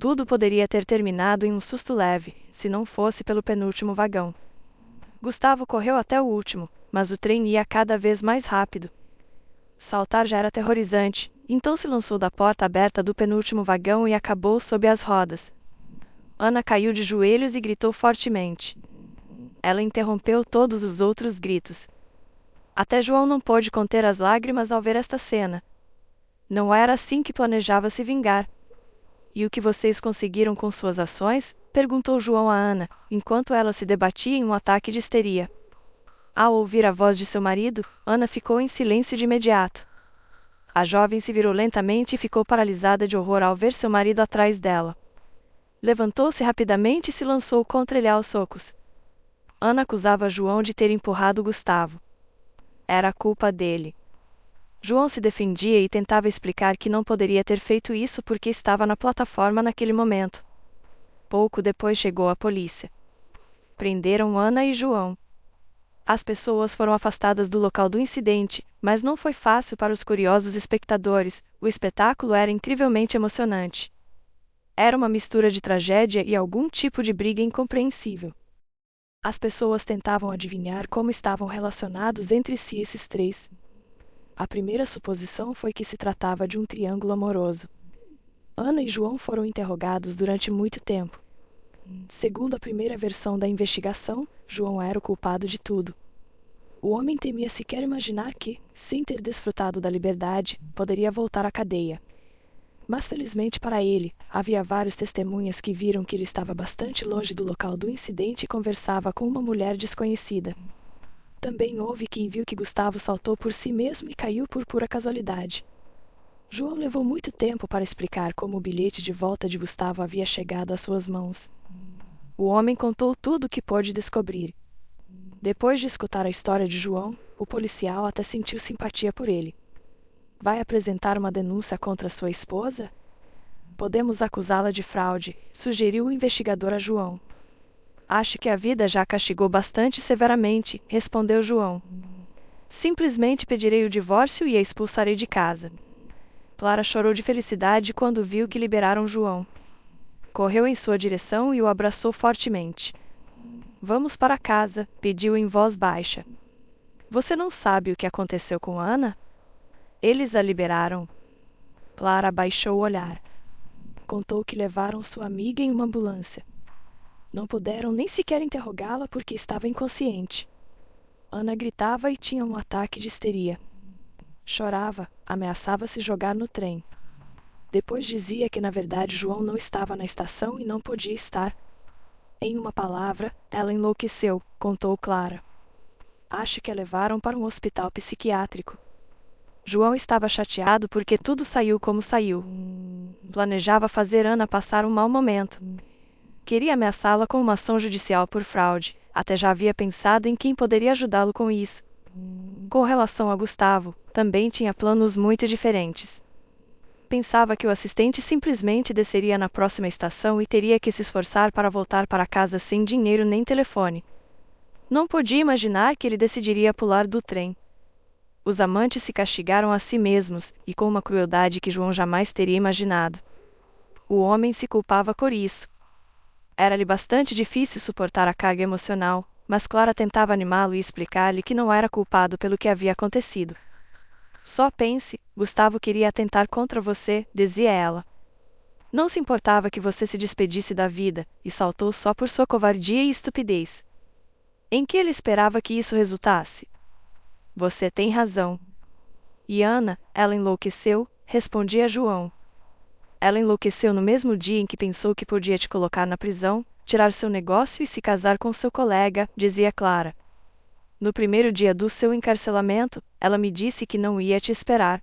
Tudo poderia ter terminado em um susto leve, se não fosse pelo penúltimo vagão. Gustavo correu até o último, mas o trem ia cada vez mais rápido. Saltar já era aterrorizante, então se lançou da porta aberta do penúltimo vagão e acabou sob as rodas. Ana caiu de joelhos e gritou fortemente. Ela interrompeu todos os outros gritos. Até João não pôde conter as lágrimas ao ver esta cena. Não era assim que planejava se vingar. E o que vocês conseguiram com suas ações? Perguntou João a Ana, enquanto ela se debatia em um ataque de histeria. Ao ouvir a voz de seu marido, Ana ficou em silêncio de imediato. A jovem se virou lentamente e ficou paralisada de horror ao ver seu marido atrás dela. Levantou-se rapidamente e se lançou contra ele aos socos. Ana acusava João de ter empurrado Gustavo. Era culpa dele. João se defendia e tentava explicar que não poderia ter feito isso porque estava na plataforma naquele momento. Pouco depois chegou a polícia. Prenderam Ana e João. As pessoas foram afastadas do local do incidente, mas não foi fácil para os curiosos espectadores. O espetáculo era incrivelmente emocionante. Era uma mistura de tragédia e algum tipo de briga incompreensível. As pessoas tentavam adivinhar como estavam relacionados entre si esses três. A primeira suposição foi que se tratava de um triângulo amoroso. Ana e João foram interrogados durante muito tempo. Segundo a primeira versão da investigação, João era o culpado de tudo. O homem temia sequer imaginar que, sem ter desfrutado da liberdade, poderia voltar à cadeia. Mas felizmente para ele, havia várias testemunhas que viram que ele estava bastante longe do local do incidente e conversava com uma mulher desconhecida. Também houve quem viu que Gustavo saltou por si mesmo e caiu por pura casualidade. João levou muito tempo para explicar como o bilhete de volta de Gustavo havia chegado às suas mãos. O homem contou tudo o que pôde descobrir. Depois de escutar a história de João, o policial até sentiu simpatia por ele. Vai apresentar uma denúncia contra sua esposa? Podemos acusá-la de fraude, sugeriu o investigador a João. Acho que a vida já a castigou bastante severamente, respondeu João. Simplesmente pedirei o divórcio e a expulsarei de casa. Clara chorou de felicidade quando viu que liberaram João. Correu em sua direção e o abraçou fortemente. Vamos para casa, pediu em voz baixa. Você não sabe o que aconteceu com Ana? Eles a liberaram. Clara baixou o olhar. Contou que levaram sua amiga em uma ambulância. Não puderam nem sequer interrogá-la porque estava inconsciente. Ana gritava e tinha um ataque de histeria. Chorava, ameaçava se jogar no trem. Depois dizia que na verdade João não estava na estação e não podia estar. Em uma palavra, ela enlouqueceu, contou Clara. Acho que a levaram para um hospital psiquiátrico. João estava chateado porque tudo saiu como saiu. Planejava fazer Ana passar um mau momento. Queria ameaçá-la com uma ação judicial por fraude. Até já havia pensado em quem poderia ajudá-lo com isso. Com relação a Gustavo, também tinha planos muito diferentes. Pensava que o assistente simplesmente desceria na próxima estação e teria que se esforçar para voltar para casa sem dinheiro nem telefone. Não podia imaginar que ele decidiria pular do trem. Os amantes se castigaram a si mesmos, e com uma crueldade que João jamais teria imaginado. O homem se culpava por isso. Era-lhe bastante difícil suportar a carga emocional, mas Clara tentava animá-lo e explicar-lhe que não era culpado pelo que havia acontecido. Só pense, Gustavo queria atentar contra você, dizia ela. Não se importava que você se despedisse da vida, e saltou só por sua covardia e estupidez. Em que ele esperava que isso resultasse? Você tem razão. E Ana, ela enlouqueceu, respondia João. Ela enlouqueceu no mesmo dia em que pensou que podia te colocar na prisão, tirar seu negócio e se casar com seu colega, dizia Clara. No primeiro dia do seu encarcelamento, ela me disse que não ia te esperar.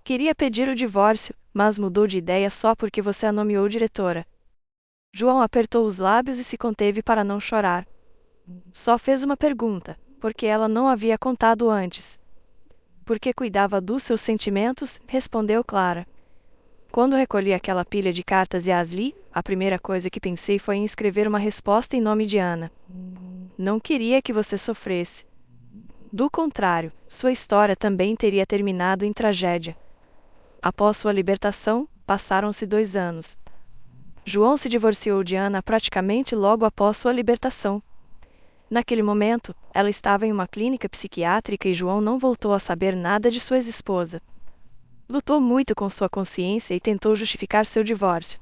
Queria pedir o divórcio, mas mudou de ideia só porque você a nomeou diretora. João apertou os lábios e se conteve para não chorar. Só fez uma pergunta, porque ela não havia contado antes. Porque cuidava dos seus sentimentos, respondeu Clara. Quando recolhi aquela pilha de cartas e as li, a primeira coisa que pensei foi em escrever uma resposta em nome de Ana. Não queria que você sofresse. Do contrário, sua história também teria terminado em tragédia. Após sua libertação, passaram-se 2 anos. João se divorciou de Ana praticamente logo após sua libertação. Naquele momento, ela estava em uma clínica psiquiátrica e João não voltou a saber nada de sua ex-esposa. Lutou muito com sua consciência e tentou justificar seu divórcio.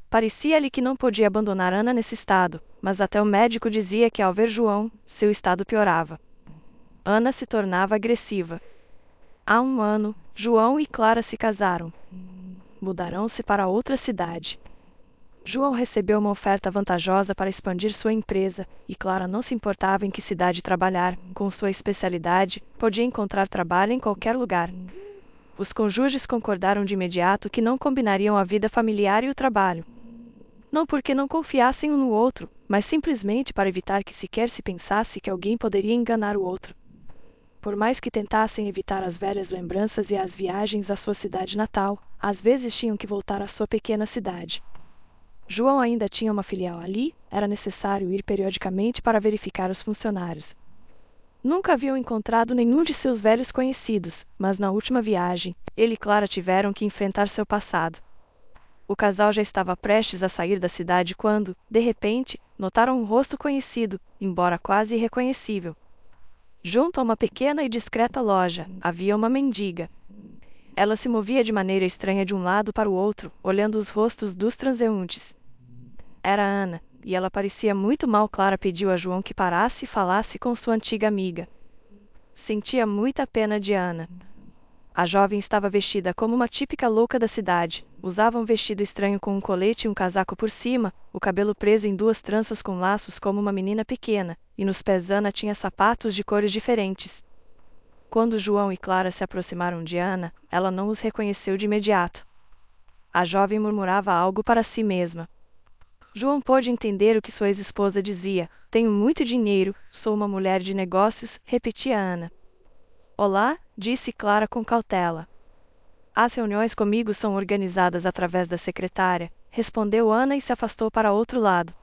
Parecia-lhe que não podia abandonar Ana nesse estado, mas até o médico dizia que ao ver João, seu estado piorava. Ana se tornava agressiva. Há 1 ano, João e Clara se casaram. Mudaram-se para outra cidade. João recebeu uma oferta vantajosa para expandir sua empresa, e Clara não se importava em que cidade trabalhar, com sua especialidade, podia encontrar trabalho em qualquer lugar. Os cônjuges concordaram de imediato que não combinariam a vida familiar e o trabalho. Não porque não confiassem um no outro, mas simplesmente para evitar que sequer se pensasse que alguém poderia enganar o outro. Por mais que tentassem evitar as velhas lembranças e as viagens à sua cidade natal, às vezes tinham que voltar à sua pequena cidade. João ainda tinha uma filial ali, era necessário ir periodicamente para verificar os funcionários. Nunca haviam encontrado nenhum de seus velhos conhecidos, mas na última viagem, ele e Clara tiveram que enfrentar seu passado. O casal já estava prestes a sair da cidade quando, de repente, notaram um rosto conhecido, embora quase irreconhecível. Junto a uma pequena e discreta loja, havia uma mendiga. Ela se movia de maneira estranha de um lado para o outro, olhando os rostos dos transeuntes. Era Ana, e ela parecia muito mal. Clara pediu a João que parasse e falasse com sua antiga amiga. Sentia muita pena de Ana. A jovem estava vestida como uma típica louca da cidade, usava um vestido estranho com um colete e um casaco por cima, o cabelo preso em 2 tranças com laços como uma menina pequena, e nos pés Ana tinha sapatos de cores diferentes. Quando João e Clara se aproximaram de Ana, ela não os reconheceu de imediato. A jovem murmurava algo para si mesma. João pôde entender o que sua ex-esposa dizia. Tenho muito dinheiro, sou uma mulher de negócios, repetia Ana. Olá, disse Clara com cautela. As reuniões comigo são organizadas através da secretária, respondeu Ana e se afastou para outro lado.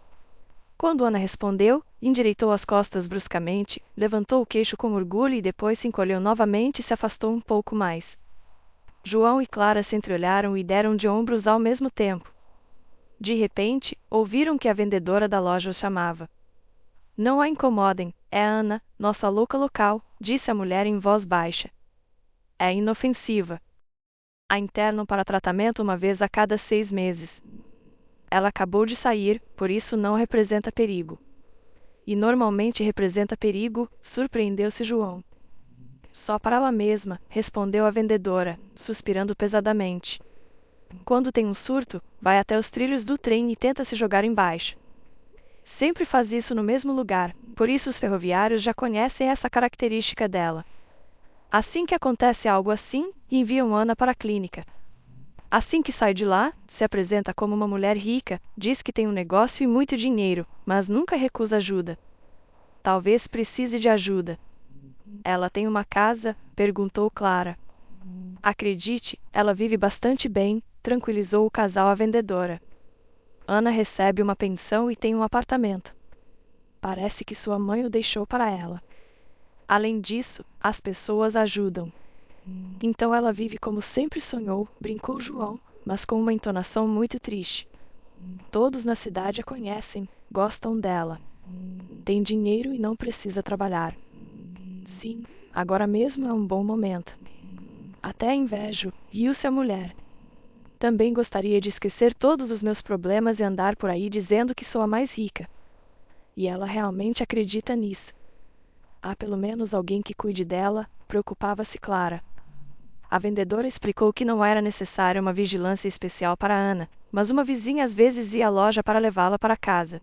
Quando Ana respondeu, endireitou as costas bruscamente, levantou o queixo com orgulho e depois se encolheu novamente e se afastou um pouco mais. João e Clara se entreolharam e deram de ombros ao mesmo tempo. De repente, ouviram que a vendedora da loja os chamava. Não a incomodem, é Ana, nossa louca local, disse a mulher em voz baixa. É inofensiva. A internam para tratamento uma vez a cada 6 meses. Ela acabou de sair, por isso não representa perigo. E normalmente representa perigo, surpreendeu-se João. Só para ela mesma, respondeu a vendedora, suspirando pesadamente. Quando tem um surto, vai até os trilhos do trem e tenta se jogar embaixo. Sempre faz isso no mesmo lugar, por isso os ferroviários já conhecem essa característica dela. Assim que acontece algo assim, enviam Ana para a clínica. Assim que sai de lá, se apresenta como uma mulher rica, diz que tem um negócio e muito dinheiro, mas nunca recusa ajuda. Talvez precise de ajuda. Ela tem uma casa? Perguntou Clara. Acredite, ela vive bastante bem, tranquilizou o casal a vendedora. Ana recebe uma pensão e tem um apartamento. Parece que sua mãe o deixou para ela. Além disso, as pessoas ajudam. Então ela vive como sempre sonhou, brincou João, mas com uma entonação muito triste. Todos na cidade a conhecem, gostam dela. Tem dinheiro e não precisa trabalhar. Sim, agora mesmo é um bom momento. Até invejo, riu-se a mulher. Também gostaria de esquecer todos os meus problemas e andar por aí dizendo que sou a mais rica. E ela realmente acredita nisso. Há pelo menos alguém que cuide dela, preocupava-se Clara. A vendedora explicou que não era necessária uma vigilância especial para Ana, mas uma vizinha às vezes ia à loja para levá-la para casa.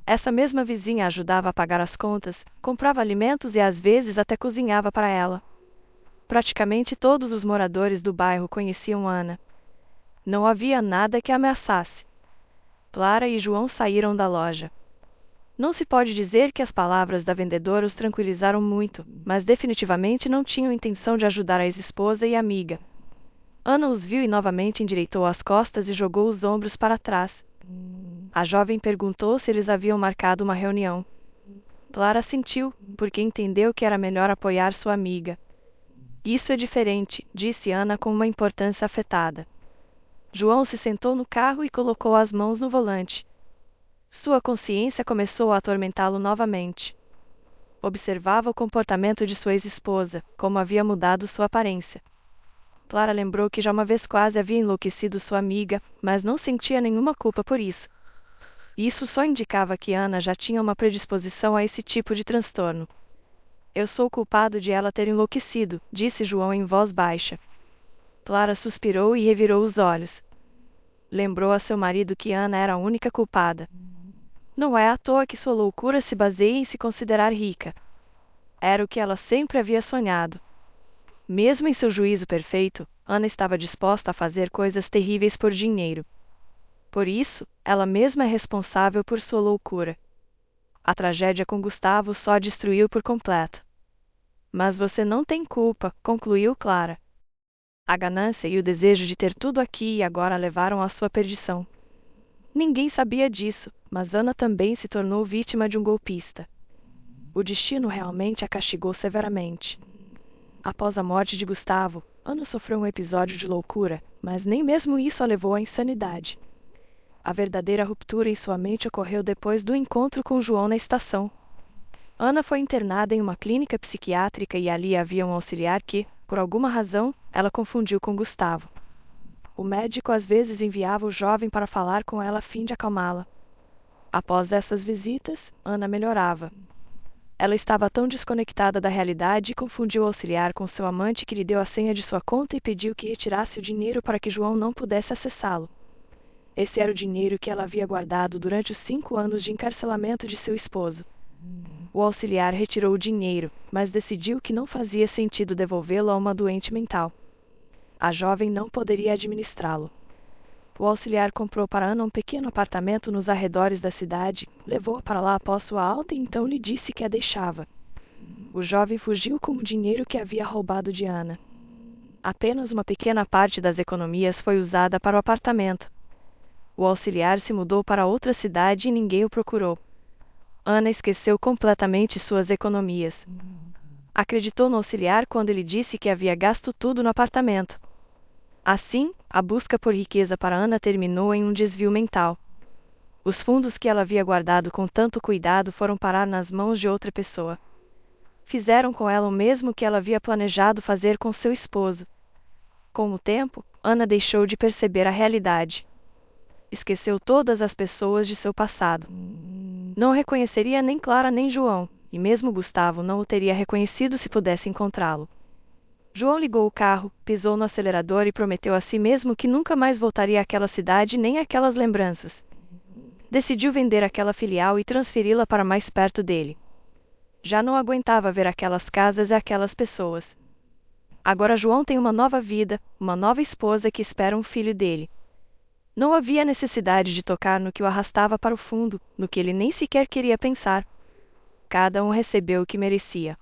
Essa mesma vizinha ajudava a pagar as contas, comprava alimentos e às vezes até cozinhava para ela. Praticamente todos os moradores do bairro conheciam Ana. Não havia nada que a ameaçasse. Clara e João saíram da loja. Não se pode dizer que as palavras da vendedora os tranquilizaram muito, mas definitivamente não tinham intenção de ajudar a ex-esposa e amiga. Ana os viu e novamente endireitou as costas e jogou os ombros para trás. A jovem perguntou se eles haviam marcado uma reunião. Clara assentiu, porque entendeu que era melhor apoiar sua amiga. Isso é diferente, disse Ana com uma importância afetada. João se sentou no carro e colocou as mãos no volante. Sua consciência começou a atormentá-lo novamente. Observava o comportamento de sua ex-esposa, como havia mudado sua aparência. Clara lembrou que já uma vez quase havia enlouquecido sua amiga, mas não sentia nenhuma culpa por isso. Isso só indicava que Ana já tinha uma predisposição a esse tipo de transtorno. Eu sou culpado de ela ter enlouquecido, disse João em voz baixa. Clara suspirou e revirou os olhos. Lembrou a seu marido que Ana era a única culpada. Não é à toa que sua loucura se baseia em se considerar rica. Era o que ela sempre havia sonhado. Mesmo em seu juízo perfeito, Ana estava disposta a fazer coisas terríveis por dinheiro. Por isso, ela mesma é responsável por sua loucura. A tragédia com Gustavo só a destruiu por completo. Mas você não tem culpa, concluiu Clara. A ganância e o desejo de ter tudo aqui e agora levaram à sua perdição. Ninguém sabia disso, mas Ana também se tornou vítima de um golpista. O destino realmente a castigou severamente. Após a morte de Gustavo, Ana sofreu um episódio de loucura, mas nem mesmo isso a levou à insanidade. A verdadeira ruptura em sua mente ocorreu depois do encontro com João na estação. Ana foi internada em uma clínica psiquiátrica e ali havia um auxiliar que, por alguma razão, ela confundiu com Gustavo. O médico às vezes enviava o jovem para falar com ela a fim de acalmá-la. Após essas visitas, Ana melhorava. Ela estava tão desconectada da realidade e confundiu o auxiliar com seu amante que lhe deu a senha de sua conta e pediu que retirasse o dinheiro para que João não pudesse acessá-lo. Esse era o dinheiro que ela havia guardado durante os 5 anos de encarcelamento de seu esposo. O auxiliar retirou o dinheiro, mas decidiu que não fazia sentido devolvê-lo a uma doente mental. A jovem não poderia administrá-lo. O auxiliar comprou para Ana um pequeno apartamento nos arredores da cidade, levou-a para lá após sua alta e então lhe disse que a deixava. O jovem fugiu com o dinheiro que havia roubado de Ana. Apenas uma pequena parte das economias foi usada para o apartamento. O auxiliar se mudou para outra cidade e ninguém o procurou. Ana esqueceu completamente suas economias. Acreditou no auxiliar quando ele disse que havia gasto tudo no apartamento. Assim, a busca por riqueza para Ana terminou em um desvio mental. Os fundos que ela havia guardado com tanto cuidado foram parar nas mãos de outra pessoa. Fizeram com ela o mesmo que ela havia planejado fazer com seu esposo. Com o tempo, Ana deixou de perceber a realidade. Esqueceu todas as pessoas de seu passado. Não reconheceria nem Clara nem João, e mesmo Gustavo não o teria reconhecido se pudesse encontrá-lo. João ligou o carro, pisou no acelerador e prometeu a si mesmo que nunca mais voltaria àquela cidade nem àquelas lembranças. Decidiu vender aquela filial e transferi-la para mais perto dele. Já não aguentava ver aquelas casas e aquelas pessoas. Agora João tem uma nova vida, uma nova esposa que espera um filho dele. Não havia necessidade de tocar no que o arrastava para o fundo, no que ele nem sequer queria pensar. Cada um recebeu o que merecia.